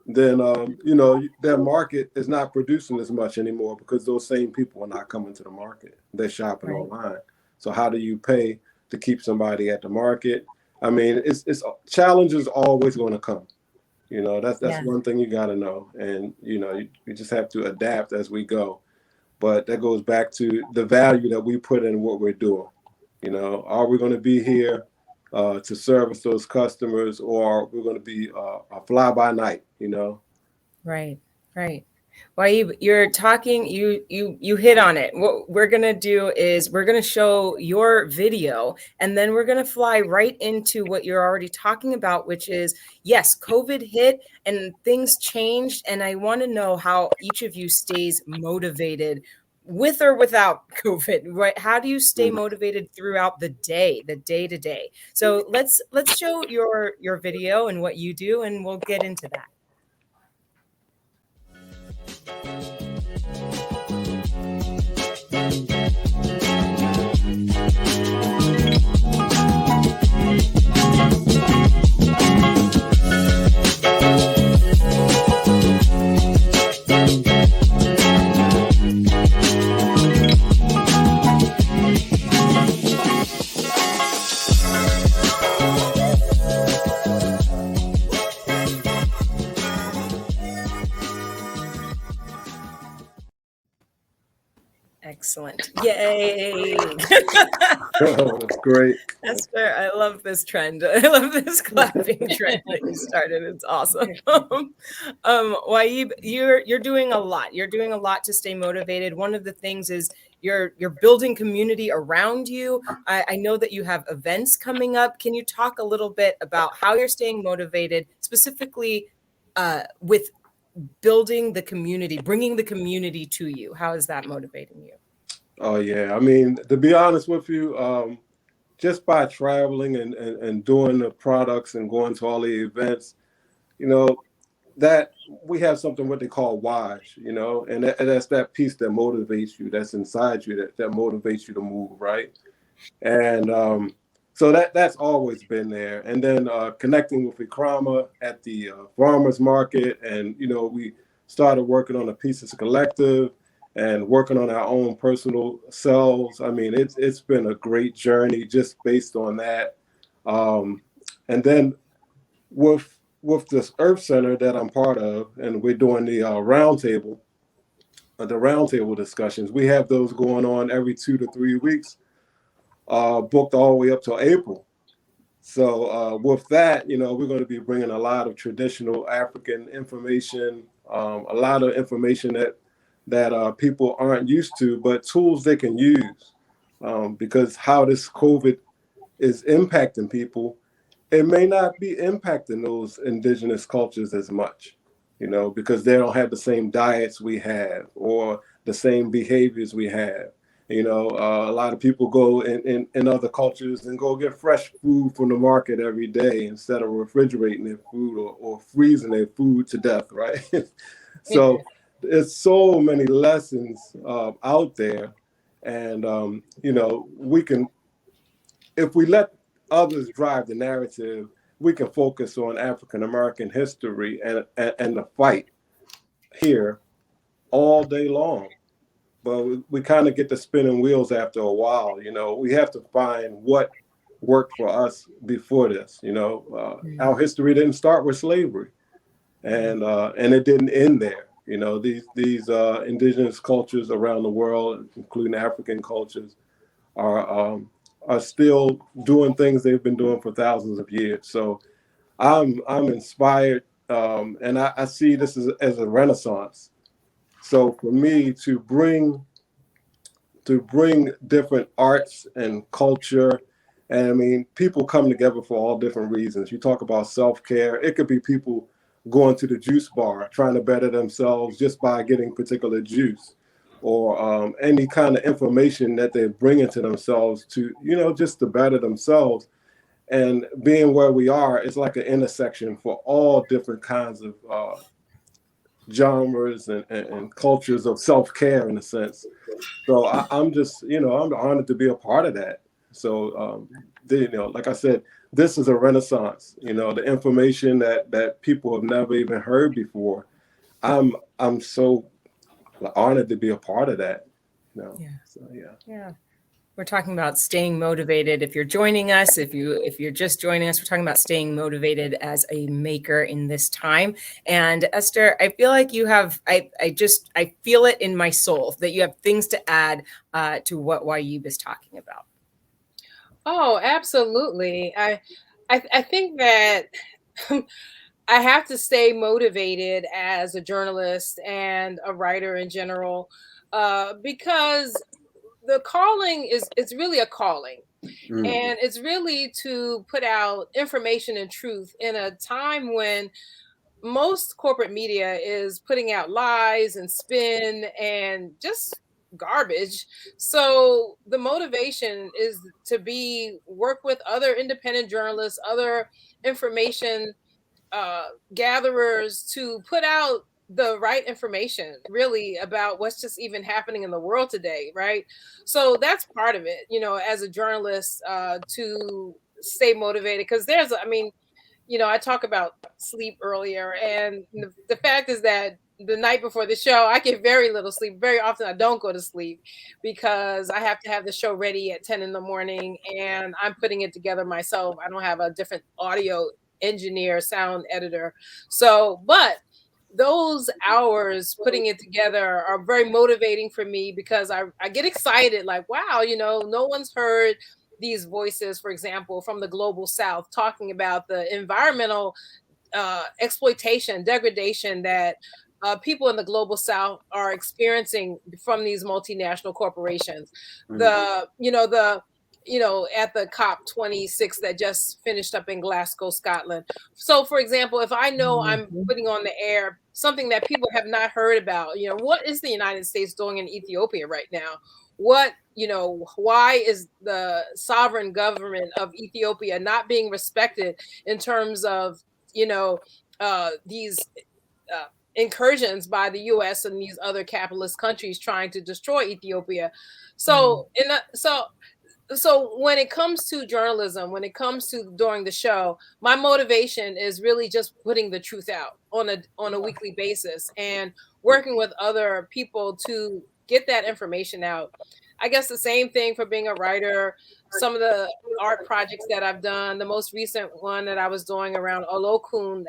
then, their market is not producing as much anymore because those same people are not coming to the market. They're shopping online. So how do you pay to keep somebody at the market? I mean, it's challenges always going to come. That's one thing you got to know. And, you just have to adapt as we go. But that goes back to the value that we put in what we're doing. Are we going to be here to service those customers, or we're going to be a fly by night, Right. Well, you're talking, you hit on it. What we're going to do is we're going to show your video, and then we're going to fly right into what you're already talking about, which is, yes, COVID hit and things changed. And I want to know how each of you stays motivated with or without COVID, right? How do you stay motivated throughout the day to day? So let's show your video and what you do, and we'll get into that. Yay. That's great. Esther, I love this trend. I love this clapping trend that you started. It's awesome. Waib, you're doing a lot. You're doing a lot to stay motivated. One of the things is you're building community around you. I know that you have events coming up. Can you talk a little bit about how you're staying motivated, specifically with building the community, bringing the community to you? How is that motivating you? Oh yeah. I mean, to be honest with you, just by traveling and doing the products and going to all the events, you know, that we have something what they call wise, you know, and that's that piece that motivates you, that's inside you, that motivates you to move, right? And so that's always been there. And then connecting with Ikrama at the farmers market, and you know, we started working on a Pieces Collective and working on our own personal selves. I mean, it's been a great journey just based on that. And then with this Earth Center that I'm part of, and we're doing the roundtable discussions. We have those going on every 2 to 3 weeks, booked all the way up till April. So with that, you know, we're going to be bringing a lot of traditional African information, a lot of information that people aren't used to, but tools they can use, because how this COVID is impacting people, it may not be impacting those indigenous cultures as much, you know, because they don't have the same diets we have or the same behaviors we have. You know, a lot of people go in other cultures and go get fresh food from the market every day instead of refrigerating their food or freezing their food to death, right? So there's so many lessons out there. And, you know, we can, if we let others drive the narrative, we can focus on African American history and the fight here all day long. But we kind of get the spinning wheels after a while. You know, we have to find what worked for us before this. You know, our history didn't start with slavery, and it didn't end there. You know, these indigenous cultures around the world, including African cultures, are still doing things they've been doing for thousands of years. So I'm inspired, and I see this as a renaissance. So for me to bring different arts and culture, and I mean, people come together for all different reasons. You talk about self-care. It could be people going to the juice bar, trying to better themselves just by getting particular juice, or any kind of information that they're bringing to themselves to, you know, just to better themselves. And being where we are is like an intersection for all different kinds of genres and cultures of self-care in a sense. So I'm just, you know, I'm honored to be a part of that. So, you know, like I said, this is a renaissance. You know, the information that people have never even heard before. I'm so honored to be a part of that. You know, Yeah. so yeah. Yeah. We're talking about staying motivated. If you're joining us, if you're just joining us, we're talking about staying motivated as a maker in this time. And Esther, I feel like you have, I feel it in my soul that you have things to add to what Waib is talking about. Oh, absolutely. I think that I have to stay motivated as a journalist and a writer in general, because the calling is, it's really a calling. And it's really to put out information and truth in a time when most corporate media is putting out lies and spin and just garbage. So the motivation is to be work with other independent journalists, other information gatherers, to put out the right information really about what's just even happening in the world today, right? So that's part of it, you know, as a journalist, to stay motivated, because I mean, you know, I talk about sleep earlier, and the fact is that the night before the show, I get very little sleep. Very often, I don't go to sleep because I have to have the show ready at 10 in the morning, and I'm putting it together myself. I don't have a different audio engineer, sound editor. So, but those hours putting it together are very motivating for me, because I get excited, like, wow, no one's heard these voices, for example, from the global south, talking about the environmental exploitation, degradation that people in the global south are experiencing from these multinational corporations. At the COP26 that just finished up in Glasgow, Scotland. So, for example, if I know I'm putting on the air something that people have not heard about, what is the United States doing in Ethiopia right now? Why is the sovereign government of Ethiopia not being respected in terms of, these incursions by the U.S. and these other capitalist countries trying to destroy Ethiopia? So, so when it comes to journalism, when it comes to doing the show, my motivation is really just putting the truth out on a weekly basis and working with other people to get that information out. I guess the same thing for being a writer. Some of the art projects that I've done, the most recent one that I was doing around Olokun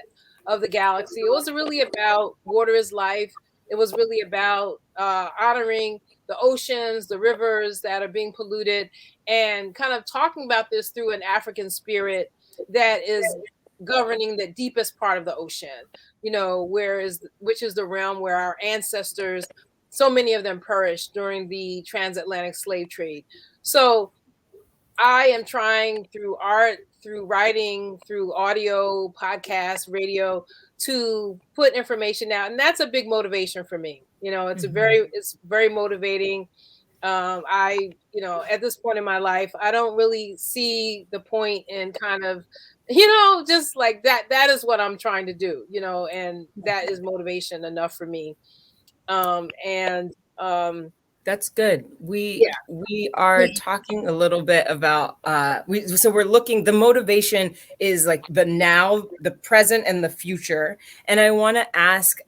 of the galaxy, it was really about water is life. It was really about honoring the oceans, the rivers that are being polluted, and kind of talking about this through an African spirit that is governing the deepest part of the ocean, which is the realm where our ancestors, so many of them perished during the transatlantic slave trade. So I am trying through art, through writing, through audio, podcast, radio, to put information out. And that's a big motivation for me. It's very motivating. At this point in my life, I don't really see the point in kind of, just like that is what I'm trying to do, and that is motivation enough for me. And That's good. We are talking a little bit about so we're looking, the motivation is like the now, the present, and the future. And I want to ask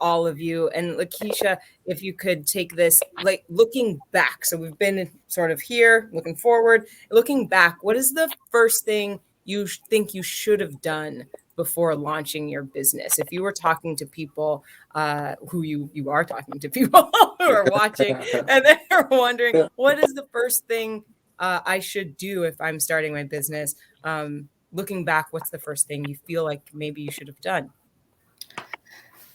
all of you, and Lakeisha, if you could take this, like, looking back. So we've been sort of here, looking forward, looking back. What is the first thing you think you should have done before launching your business? If you were talking to people who you are talking to people who are watching, and they're wondering, what is the first thing I should do if I'm starting my business? Looking back, what's the first thing you feel like maybe you should have done?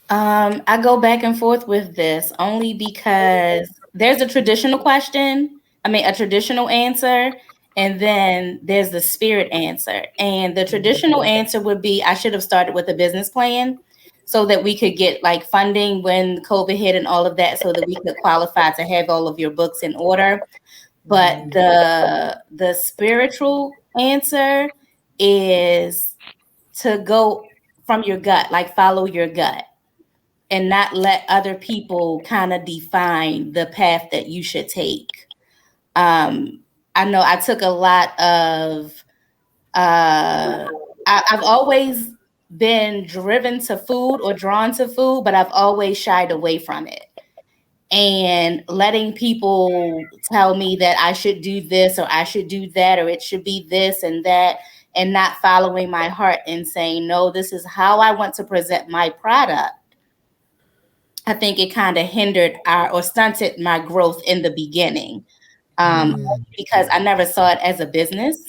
I go back and forth with this only because there's a traditional question. I mean, a traditional answer. And then there's the spirit answer. And the traditional answer would be, I should have started with a business plan so that we could get like funding when COVID hit and all of that, so that we could qualify to have all of your books in order. But the spiritual answer is to go from your gut, like follow your gut, and not let other people kind of define the path that you should take. I know I took a lot of, I've always been driven to food or drawn to food, but I've always shied away from it. And letting people tell me that I should do this or I should do that, or it should be this and that, and not following my heart and saying, no, this is how I want to present my product. I think it kind of hindered or stunted my growth in the beginning, because I never saw it as a business.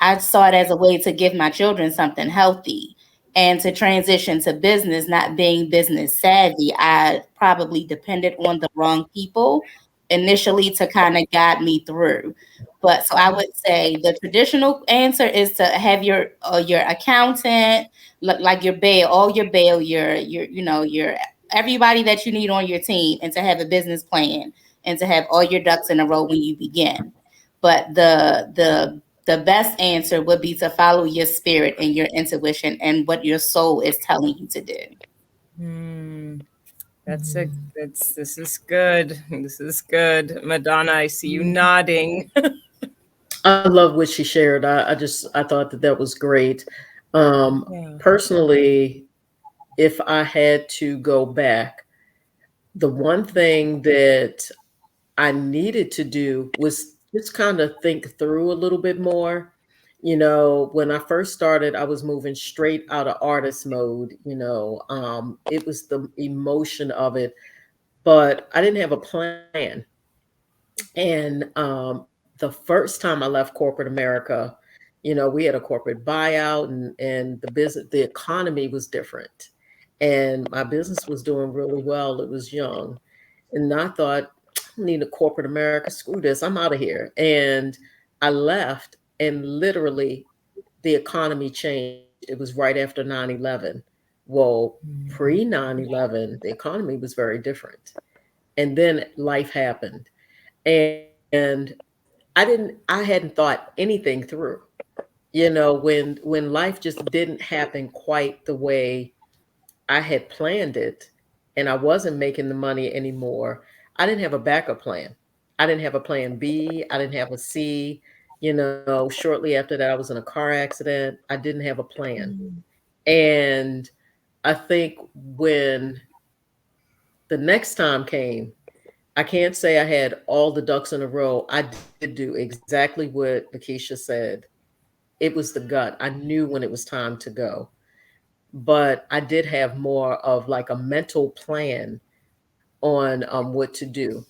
I saw it as a way to give my children something healthy, and to transition to business, not being business savvy. I probably depended on the wrong people initially to kind of guide me through. But so I would say the traditional answer is to have your accountant, like your bail, all your bail, your everybody that you need on your team, and to have a business plan and to have all your ducks in a row when you begin. But the best answer would be to follow your spirit and your intuition and what your soul is telling you to do. This is good. This is good. Madonna, I see you nodding. I love what she shared. I thought that was great. Personally, if I had to go back, the one thing that I needed to do was just kind of think through a little bit more When I first started, I was moving straight out of artist mode. It was the emotion of it, but I didn't have a plan. And the first time I left corporate America, we had a corporate buyout, and the economy was different. And my business was doing really well. It was young. And I thought, I don't need a corporate America. Screw this. I'm out of here. And I left, and literally the economy changed. It was right after 9/11. Well, pre 9/11, the economy was very different. And then life happened. And I hadn't thought anything through. When life just didn't happen quite the way I had planned it, and I wasn't making the money anymore, I didn't have a backup plan. I didn't have a plan B. I didn't have a C. Shortly after that, I was in a car accident. I didn't have a plan. And I think when the next time came, I can't say I had all the ducks in a row. I did do exactly what Lakeisha said. It was the gut. I knew when it was time to go. But I did have more of like a mental plan on what to do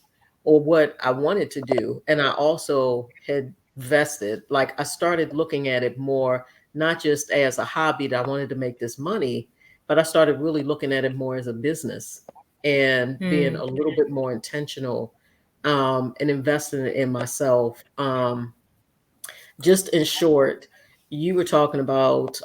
or what I wanted to do. And I also had vested, like I started looking at it more, not just as a hobby that I wanted to make this money, but I started really looking at it more as a business and being a little bit more intentional, and investing in myself. Just in short, you were talking about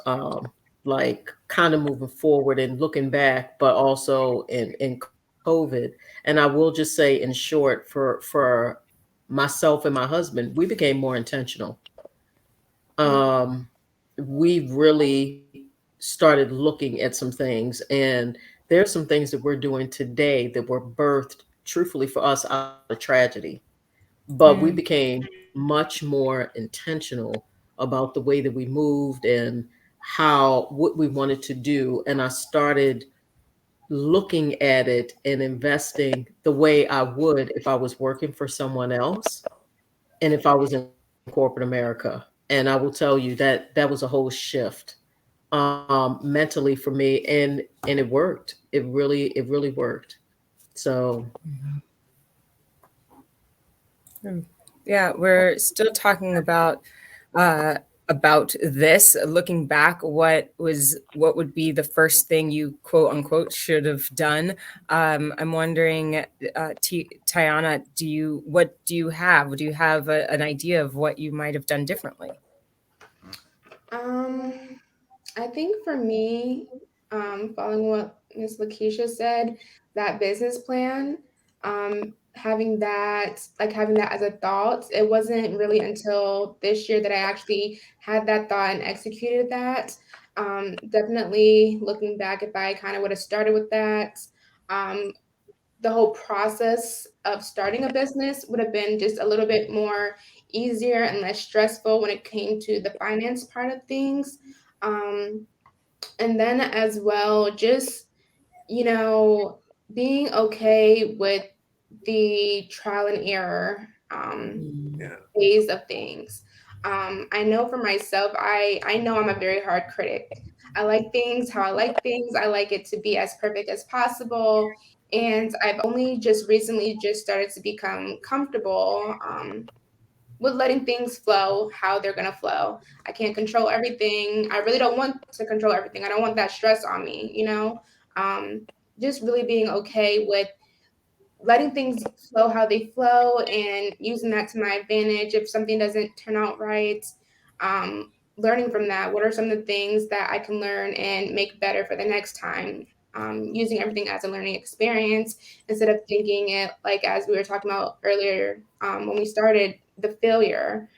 like kind of moving forward and looking back, but also in COVID. And I will just say, in short, for myself and my husband, we became more intentional. Um, we really started looking at some things, and there's some things that we're doing today that were birthed, truthfully, for us out of tragedy. But we became much more intentional about the way that we moved and how what we wanted to do. And I started looking at it and investing the way I would if I was working for someone else and if I was in corporate America. And I will tell you that that was a whole shift, mentally for me, and it worked. It really worked. So Yeah, we're still talking uh, about this. Looking back, what would be the first thing you quote unquote should have done? I'm wondering, Tiana, what do you have? Do you have an idea of what you might have done differently? Um, I think for me, following what Miss Lakeisha said, that business plan, having that as a thought, it wasn't really until this year that I actually had that thought and executed that. Definitely looking back, if I kind of would have started with that, um, the whole process of starting a business would have been just a little bit more easier and less stressful when it came to the finance part of things. Um, and then as well, just, you know, being okay with the trial and error Yeah. phase of things. I know for myself, I know I'm a very hard critic. I like things how I like things. I like it to be as perfect as possible. And I've only just recently just started to become comfortable with letting things flow how they're going to flow. I can't control everything. I really don't want to control everything. I don't want that stress on me, you know? Just really being okay with letting things flow how they flow and using that to my advantage if something doesn't turn out right. Learning from that, what are some of the things that I can learn and make better for the next time? Using everything as a learning experience instead of thinking it like, as we were talking about earlier, when we started, the failure.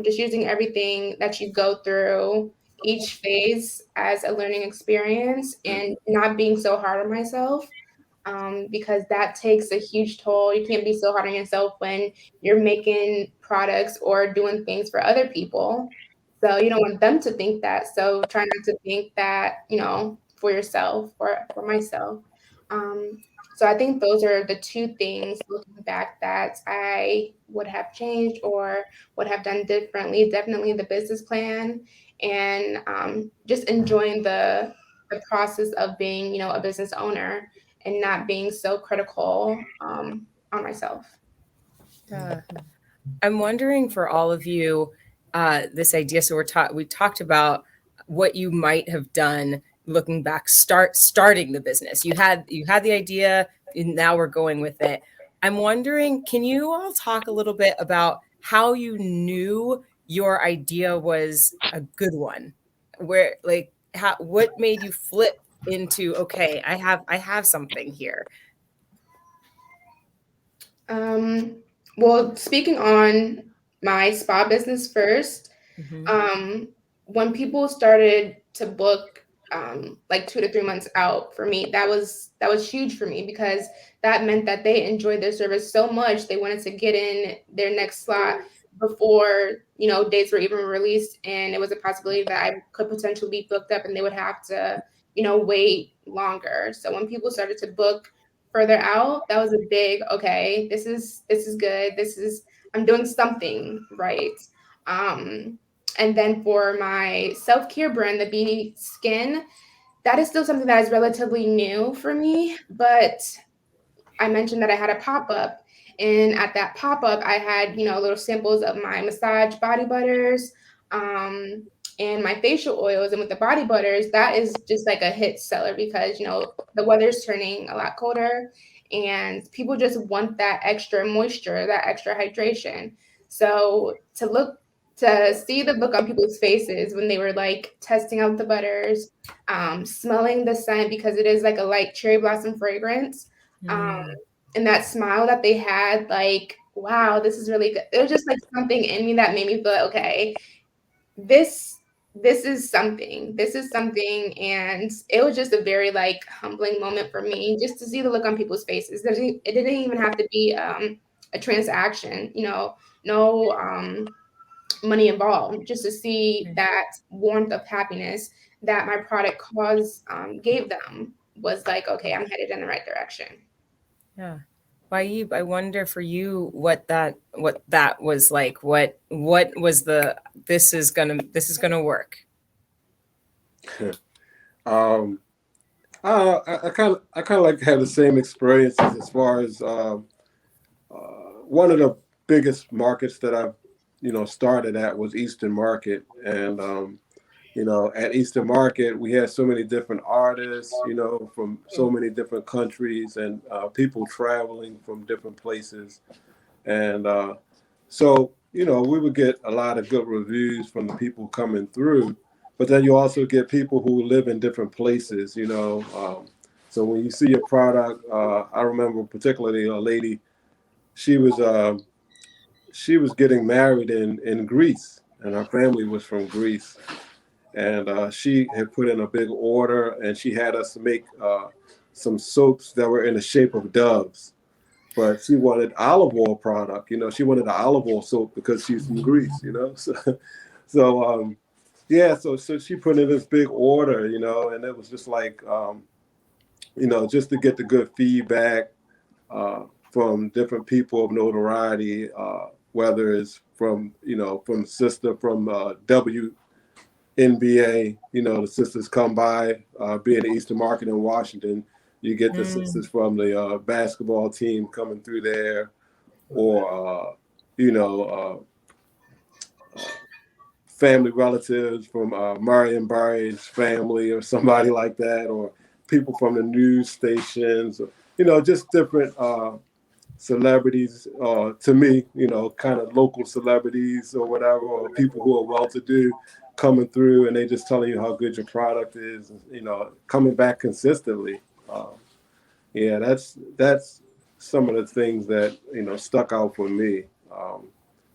Just using everything that you go through each phase as a learning experience and not being so hard on myself, because that takes a huge toll. You can't be so hard on yourself when you're making products or doing things for other people. So you don't want them to think that. So try not to think that, for yourself or for myself. So I think those are the two things looking back that I would have changed or would have done differently. Definitely the business plan and just enjoying the process of being, a business owner and not being so critical on myself. Yeah. I'm wondering for all of you, this idea. So we talked about what you might have done looking back, starting the business. You had the idea, and now we're going with it. I'm wondering, can you all talk a little bit about how you knew your idea was a good one? Where like what made you flip into, okay, I have something here. Well, speaking on my spa business first, Mhm. when people started to book like 2 to 3 months out for me, that was huge for me because that meant that they enjoyed their service so much they wanted to get in their next slot before dates were even released, and it was a possibility that I could potentially be booked up and they would have to wait longer. So when people started to book further out, that was a big okay. This is good. I'm doing something right. Um, and then for my self-care brand, the Be Skin, that is still something that is relatively new for me. But I mentioned that I had a pop-up. And at that pop-up, I had, little samples of my massage body butters, um, and my facial oils. And with the body butters, that is just like a hit seller because, the weather's turning a lot colder and people just want that extra moisture, that extra hydration. So to see the look on people's faces when they were like testing out the butters, smelling the scent because it is like a light cherry blossom fragrance. Um, and that smile that they had, like, wow, this is really good. It was just like something in me that made me feel okay. This is something. This is something, and it was just a very like humbling moment for me just to see the look on people's faces. It didn't even have to be a transaction, no money involved. Just to see that warmth of happiness that my product cause gave them was like, okay, I'm headed in the right direction. Yeah. Waib, I wonder for you what that was like. What was this is gonna work. um, I kind of like have the same experiences as far as one of the biggest markets that I've started at was Eastern Market, and at Eastern Market we had so many different artists, from so many different countries, and people traveling from different places, and so we would get a lot of good reviews from the people coming through, but then you also get people who live in different places, so when you see a product, I remember particularly a lady, she was getting married in Greece, and her family was from Greece, and she had put in a big order, and she had us make some soaps that were in the shape of doves, but she wanted olive oil product. She wanted the olive oil soap because she's from Greece. So yeah, so she put in this big order, and it was just like just to get the good feedback from different people of notoriety, whether it's from sister from WNBA, the sisters come by, being the Eastern Market in Washington. You get the sisters from the basketball team coming through there, or family relatives from Marion Barry's family or somebody like that, or people from the news stations, just different celebrities, to me, kind of local celebrities or whatever, or people who are well-to-do coming through, and they just telling you how good your product is, coming back consistently. Yeah, that's some of the things that stuck out for me.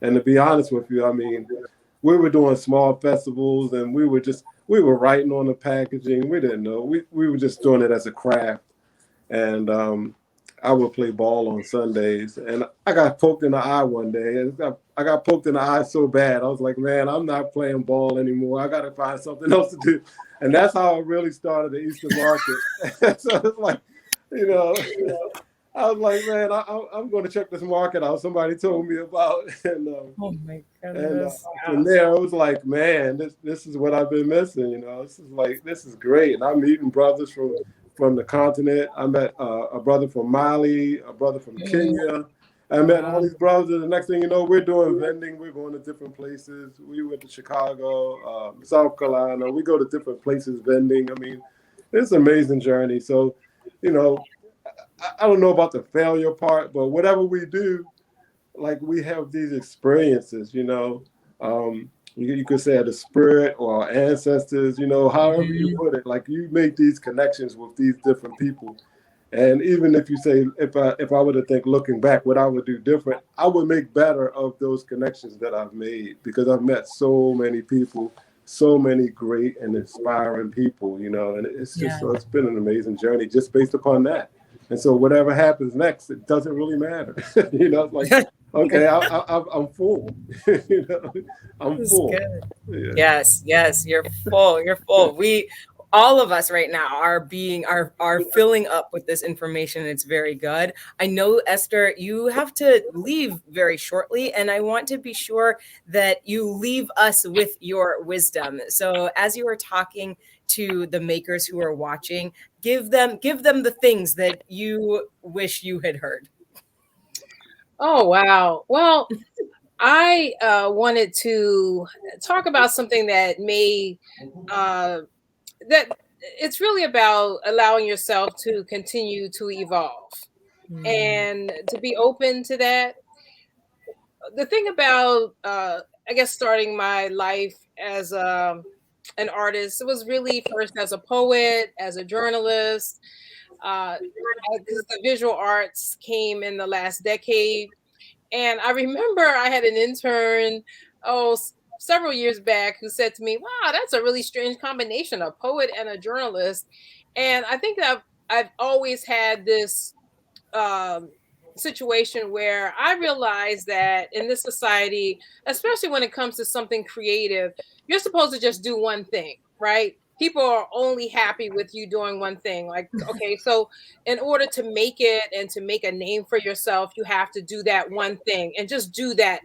And to be honest with you, I mean, we were doing small festivals, and we were writing on the packaging. We didn't know. We were just doing it as a craft. And I would play ball on Sundays, and I got poked in the eye one day. And I got poked in the eye so bad, I was like, man, I'm not playing ball anymore. I got to find something else to do. And that's how I really started the Eastern Market. So it's like, you know, I was like, man, I'm going to check this market out. Somebody told me about, Oh my and goodness. from there, I was like, man, this is what I've been missing. You know, this is great. And I'm meeting brothers from the continent. I met a brother from Mali, a brother from Kenya. I met all these brothers. And the next thing you know, we're doing vending. We're going to different places. We went to Chicago, South Carolina. We go to different places vending. I mean, it's an amazing journey. So, you know, I don't know about the failure part, but whatever we do, like we have these experiences, you know. You could say the spirit or our ancestors, you know, however you put it. Like you make these connections with these different people, and even if you say if I were to think looking back, what I would do different, I would make better of those connections that I've made because I've met so many people, so many great and inspiring people, you know, and it's just so it's been an amazing journey just based upon that. And so whatever happens next, it doesn't really matter. You know, it's like, okay, I'm full. You know, I'm full. Good. Yeah. Yes, you're full. You're full. We all of us right now are filling up with this information. It's very good. I know, Esther, you have to leave very shortly, and I want to be sure that you leave us with your wisdom. So as you were talking to the makers who are watching, give them the things that you wish you had heard. Oh, wow. Well, I wanted to talk about something that that it's really about allowing yourself to continue to evolve and to be open to that. The thing about, I guess, starting my life as an artist, it was really first as a poet, as a journalist, because the visual arts came in the last decade. And I remember I had an intern, several years back, who said to me, "Wow, that's a really strange combination, a poet and a journalist." And I think that I've always had this um, situation where I realize that in this society, especially when it comes to something creative, you're supposed to just do one thing, right? People are only happy with you doing one thing. Like, okay, so in order to make it and to make a name for yourself, you have to do that one thing and just do that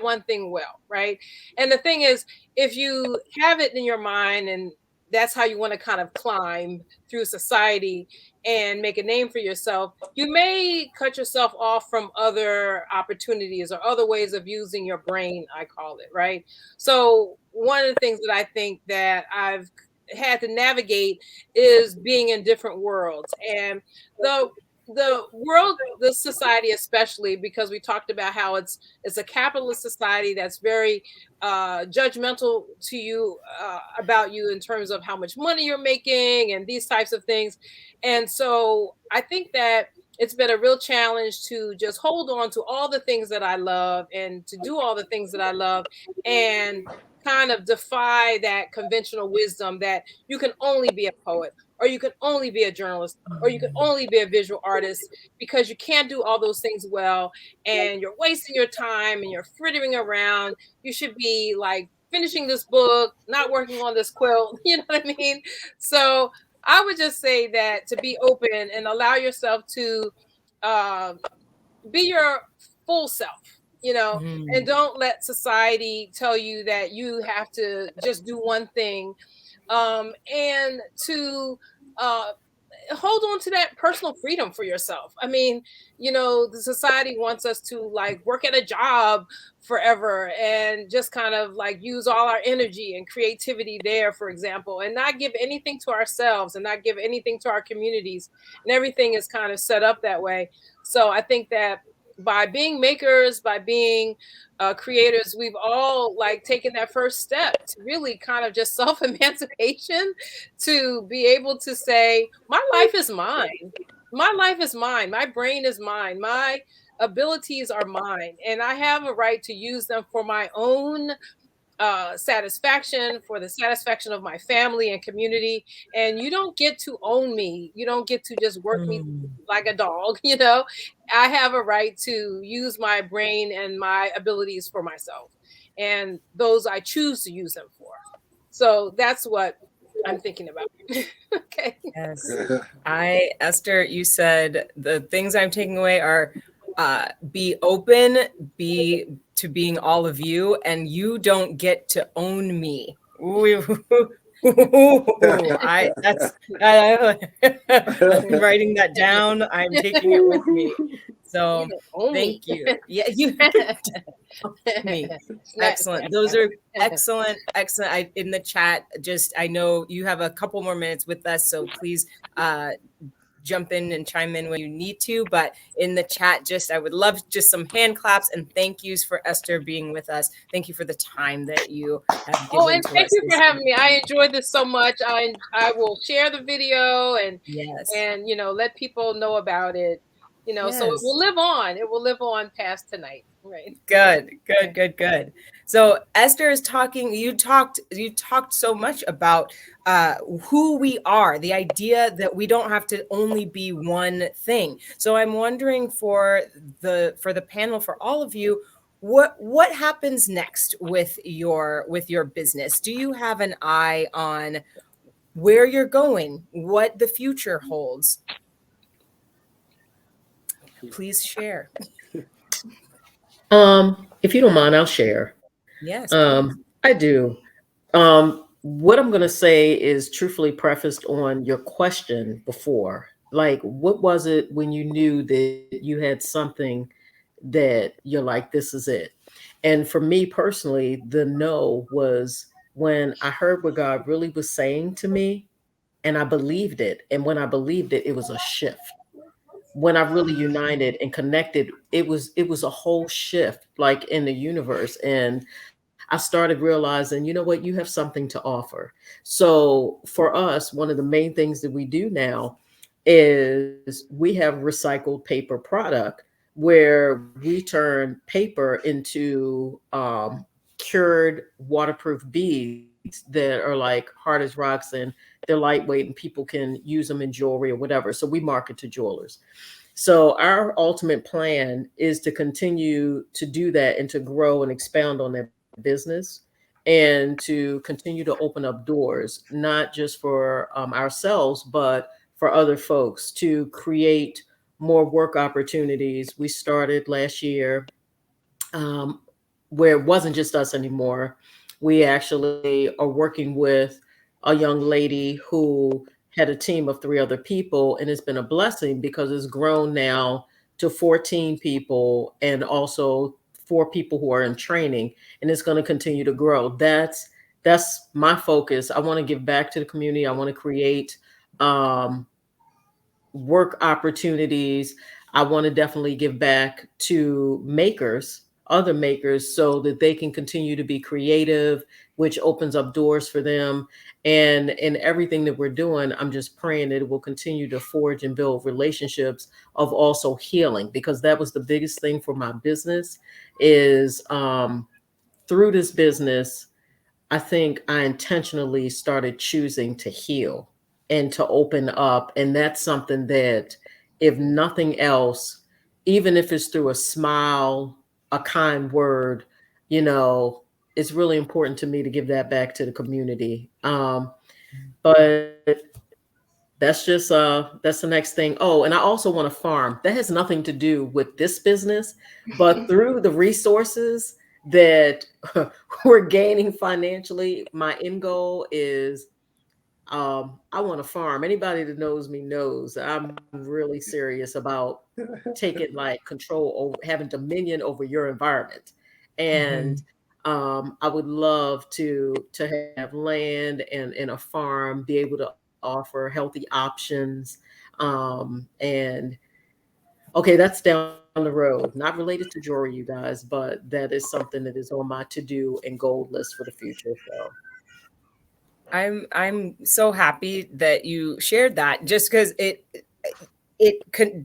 one thing well, right? And the thing is, if you have it in your mind and that's how you want to kind of climb through society and make a name for yourself, you may cut yourself off from other opportunities or other ways of using your brain, I call it, right? So one of the things that I think that I've had to navigate is being in different worlds. And the the world, the society, especially because we talked about how it's a capitalist society that's very judgmental to you, about you in terms of how much money you're making and these types of things. And so I think that it's been a real challenge to just hold on to all the things that I love and to do all the things that I love and kind of defy that conventional wisdom that you can only be a poet or you can only be a journalist or you can only be a visual artist, because you can't do all those things well and you're wasting your time and you're frittering around. You should be like finishing this book, not working on this quilt. You know what I mean? So I would just say that to be open and allow yourself to uh, be your full self, and don't let society tell you that you have to just do one thing, and to uh, hold on to that personal freedom for yourself. I mean, the society wants us to like work at a job forever and just kind of like use all our energy and creativity there, for example, and not give anything to ourselves and not give anything to our communities. And everything is kind of set up that way. So I think that by being makers, by being creators, we've all like taken that first step to really kind of just self-emancipation, to be able to say, my life is mine. My life is mine. My brain is mine. My abilities are mine. And I have a right to use them for my own satisfaction, for the satisfaction of my family and community. And you don't get to own me. You don't get to just work me like a dog. I have a right to use my brain and my abilities for myself. And those I choose to use them for. So that's what I'm thinking about. Okay. Yes. Esther, you said the things I'm taking away are be open, be to being all of you, and you don't get to own me. Ooh, I'm writing that down. I'm taking it with me. So thank you. Yeah, you me. Excellent. Those are excellent. In the chat, just I know you have a couple more minutes with us, so please jump in and chime in when you need to. But in the chat, just I would love just some hand claps and thank yous for Esther being with us. Thank you for the time that you have given And to thank us. you for having me. I enjoyed this so much. I will share the video and let people know about it. So it will live on. It will live on past tonight. Right. Good. So Esther is talking. You talked so much about who we are, the idea that we don't have to only be one thing. So I'm wondering for the panel, for all of you, what happens next with your business? Do you have an eye on where you're going, what the future holds? Please share. If you don't mind, I'll share. Yes, I do. What I'm going to say is truthfully prefaced on your question before. Like, what was it when you knew that you had something that you're like, this is it? And for me personally, the no was when I heard what God really was saying to me and I believed it. And when I believed it, it was a shift. When I really united and connected, it was a whole shift like in the universe. And I started realizing, you know what, you have something to offer. So for us, one of the main things that we do now is we have recycled paper product where we turn paper into cured waterproof beads that are like hard as rocks, and they're lightweight and people can use them in jewelry or whatever. So we market to jewelers. So our ultimate plan is to continue to do that and to grow and expound on that business and to continue to open up doors, not just for ourselves, but for other folks to create more work opportunities. We started last year um, where it wasn't just us anymore. We actually are working with a young lady who had a team of 3 other people, and it's been a blessing because it's grown now to 14 people and also 4 people who are in training, and it's going to continue to grow. That's my focus. I want to give back to the community. I want to create um, work opportunities. I want to definitely give back to makers, other makers, so that they can continue to be creative, which opens up doors for them. And in everything that we're doing, I'm just praying that it will continue to forge and build relationships of also healing, because that was the biggest thing for my business is through this business, I think I intentionally started choosing to heal and to open up. And that's something that, if nothing else, even if it's through a smile, a kind word, it's really important to me to give that back to the community. But that's the next thing. Oh, and I also want to farm. That has nothing to do with this business, but through the resources that we're gaining financially, my end goal is I want to farm. Anybody that knows me knows I'm really serious about taking like control over, having dominion over your environment. And I would love to have land and a farm, be able to offer healthy options. And okay, that's down the road, not related to jewelry, you guys, but that is something that is on my to-do and goal list for the future. So I'm so happy that you shared that, just because it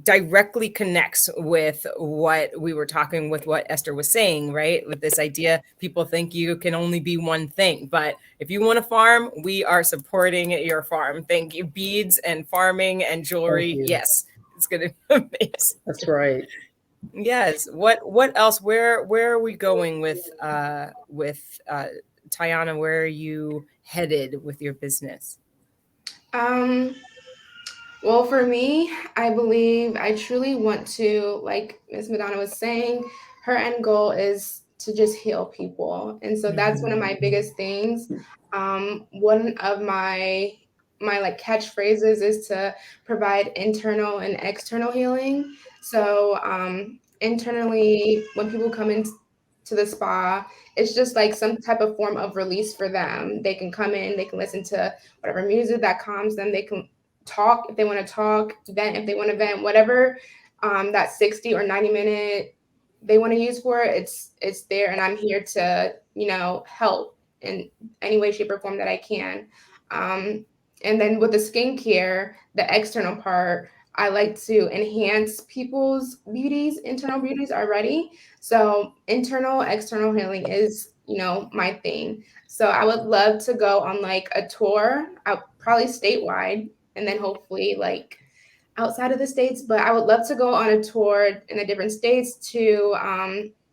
directly connects with what we were talking with what Esther was saying, right? With this idea, people think you can only be one thing, but if you want to farm, we are supporting your farm. Thank you. Beads and farming and jewelry. Yes, it's going to be amazing. That's right. Yes. What else? Where are we going with Tayana? Where are you headed with your business? Um, well, for me, I believe I truly want to, like Miss Madonna was saying, her end goal is to just heal people. And so that's one of my biggest things. One of my like catchphrases is to provide internal and external healing. So internally, when people come into the spa, it's just like some type of form of release for them. They can come in, they can listen to whatever music that calms them, they can talk if they want to talk, vent if they want to vent, whatever that 60 or 90 minute they want to use for it, it's there, and I'm here to, help in any way, shape, or form that I can. Um, and then with the skincare, the external part, I like to enhance people's beauties, internal beauties already. So internal, external healing is, my thing. So I would love to go on like a tour, probably statewide, and then hopefully like outside of the states. But I would love to go on a tour in the different states to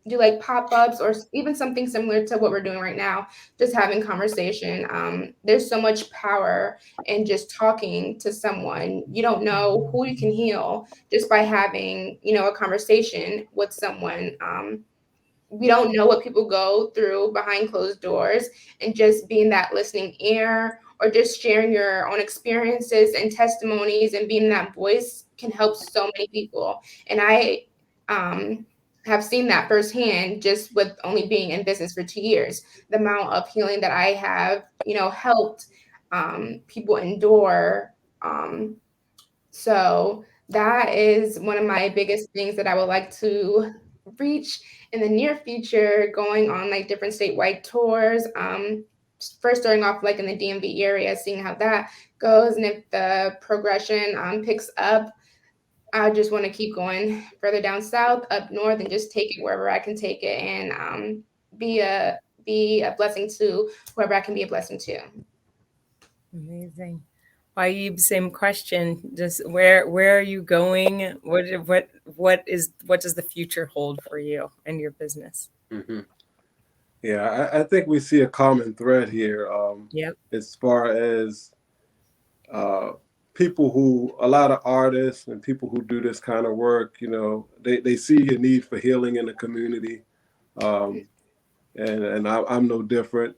do like pop-ups or even something similar to what we're doing right now, just having conversation. There's so much power in just talking to someone. You don't know who you can heal just by having, a conversation with someone. We don't know what people go through behind closed doors, and just being that listening ear or just sharing your own experiences and testimonies and being that voice can help so many people. And I have seen that firsthand just with only being in business for 2 years, the amount of healing that I have, helped people endure. So that is one of my biggest things that I would like to reach in the near future, going on like different statewide tours. First starting off like in the DMV area, seeing how that goes, and if the progression picks up, I just want to keep going further down south, up north, and just take it wherever I can take it, and be a blessing to whoever I can be a blessing to. Amazing. Ayib, same question. Just where are you going? What does the future hold for you and your business? Mm-hmm. Yeah, I think we see a common thread here. Yep. As far as people who, a lot of artists and people who do this kind of work, they see a need for healing in the community. And I'm no different.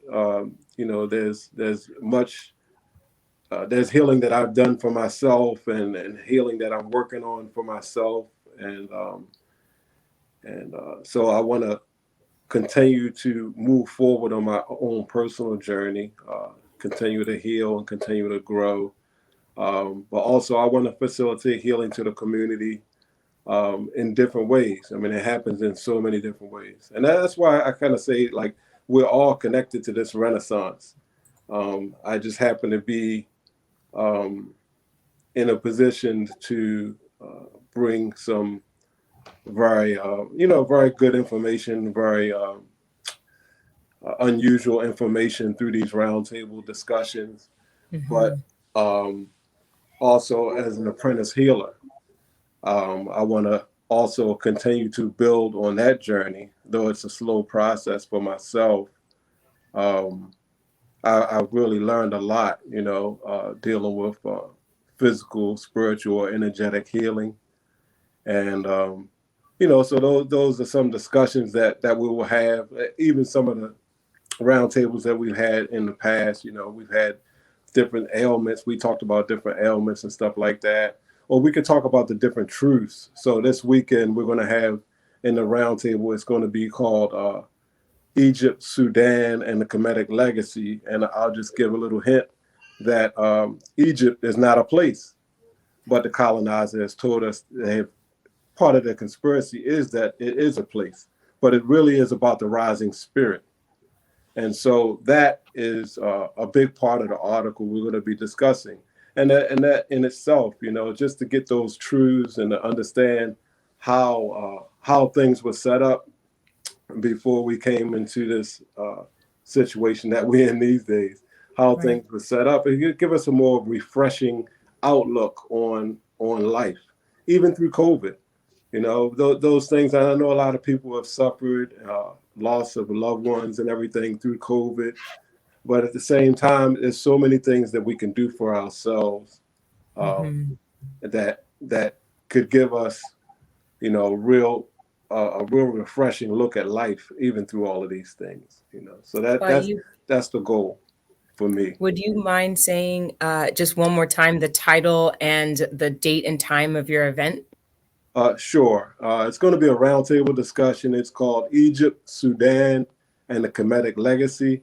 There's much, there's healing that I've done for myself, and healing that I'm working on for myself. And so I want to continue to move forward on my own personal journey, continue to heal and continue to grow. But also I want to facilitate healing to the community in different ways. I mean, it happens in so many different ways. And that's why I kind of say, like, we're all connected to this renaissance. I just happen to be in a position to bring some very, very good information, very unusual information through these roundtable discussions. Mm-hmm. But also as an apprentice healer, I want to also continue to build on that journey, though it's a slow process for myself. I've really learned a lot, dealing with physical, spiritual, energetic healing. And, so those are some discussions that we will have, even some of the roundtables that we've had in the past. We've had different ailments. We talked about different ailments and stuff like that. Or we could talk about the different truths. So this weekend, we're going to have in the roundtable, it's going to be called Egypt, Sudan, and the Kemetic Legacy. And I'll just give a little hint that Egypt is not a place, but the colonizer has told us part of the conspiracy is that it is a place, but it really is about the rising spirit. And so that is a big part of the article we're going to be discussing. And that in itself, just to get those truths and to understand how things were set up before we came into this situation that we're in these days, how things were set up, and give us a more refreshing outlook on life, even through COVID. Those things. I know a lot of people have suffered loss of loved ones and everything through COVID. but at the same time, there's so many things that we can do for ourselves that could give us, you know, a real refreshing look at life, even through all of these things. You know, so that's the goal for me. Would you mind saying just one more time the title and the date and time of your event? Sure. It's going to be a roundtable discussion. It's called Egypt, Sudan, and the Kemetic Legacy.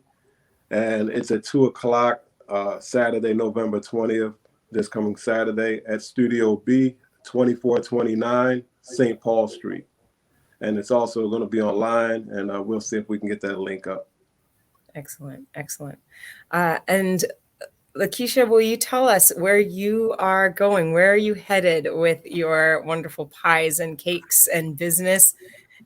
And it's at 2:00, Saturday, November 20th, this coming Saturday at Studio B, 2429 St. Paul Street. And it's also going to be online, and we'll see if we can get that link up. Excellent, excellent. And Lakeisha, will you tell us where you are going? Where are you headed with your wonderful pies and cakes and business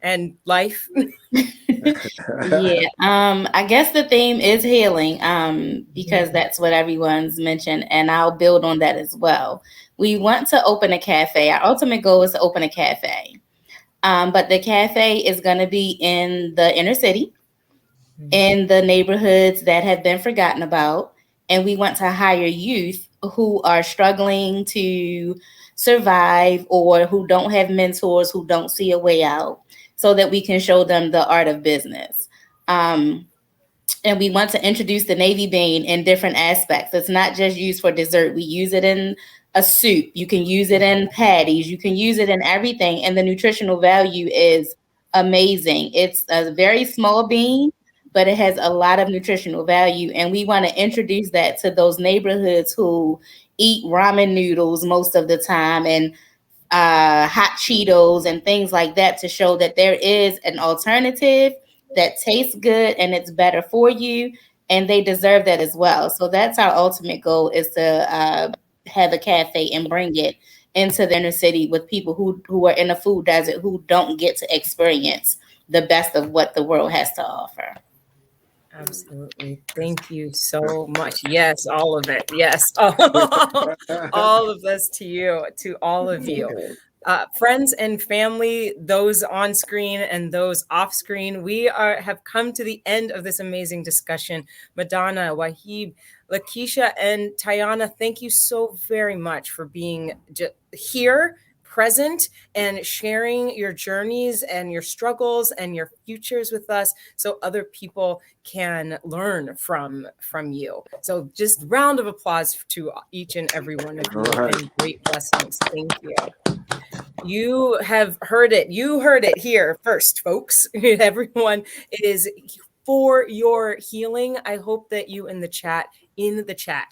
and life? Yeah, I guess the theme is healing, because that's what everyone's mentioned, and I'll build on that as well. We want to open a cafe. Our ultimate goal is to open a cafe, but the cafe is going to be in the inner city, in the neighborhoods that have been forgotten about, and we want to hire youth who are struggling to survive or who don't have mentors, who don't see a way out, so that we can show them the art of business. And we want to introduce the navy bean in different aspects. It's not just used for dessert. We use it in a soup. You can use it in patties. You can use it in everything. And the nutritional value is amazing. It's a very small bean, but it has a lot of nutritional value. And we want to introduce that to those neighborhoods who eat ramen noodles most of the time and hot Cheetos and things like that, to show that there is an alternative that tastes good and it's better for you, and they deserve that as well. So that's our ultimate goal, is to have a cafe and bring it into the inner city with people who are in a food desert, who don't get to experience the best of what the world has to offer. Absolutely. Thank you so much. Yes, all of it. Yes, all of this to you, to all of you. Friends and family, those on screen and those off screen, we have come to the end of this amazing discussion. Madonna, Wahib, Lakeisha, and Tayana, thank you so very much for being here, present, and sharing your journeys and your struggles and your futures with us, so other people can learn from you. So just round of applause to each and every one of you, and great blessings. Thank you. You have heard it. You heard it here first, folks. Everyone, it is for your healing. I hope that you in the chat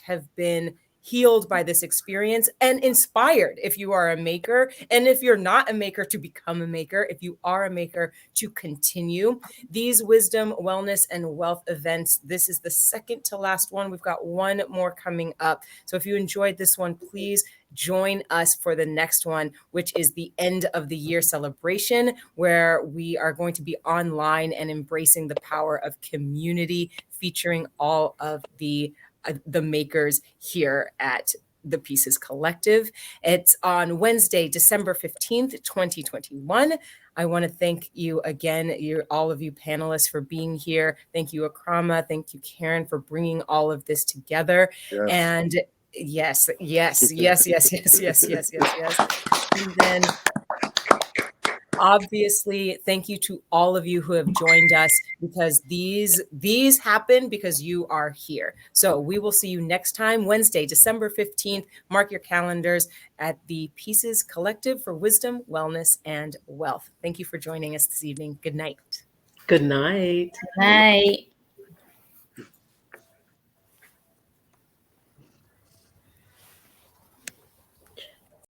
have been healed by this experience and inspired, if you are a maker, and if you're not a maker, to become a maker, if you are a maker, to continue these wisdom, wellness, and wealth events. This is the second to last one. We've got one more coming up. So if you enjoyed this one, please join us for the next one, which is the end of the year celebration, where we are going to be online and embracing the power of community, featuring all of the makers here at the Pieces Collective. It's on Wednesday, December 15th, 2021. I want to thank you again, all of you panelists, for being here. Thank you, Akrama. Thank you, Karen, for bringing all of this together. Yes. And yes. And then obviously, thank you to all of you who have joined us, because these happen because you are here. So we will see you next time, Wednesday, December 15th. Mark your calendars at the Pieces Collective for wisdom, wellness, and wealth. Thank you for joining us this evening. Good night. Good night. Good night.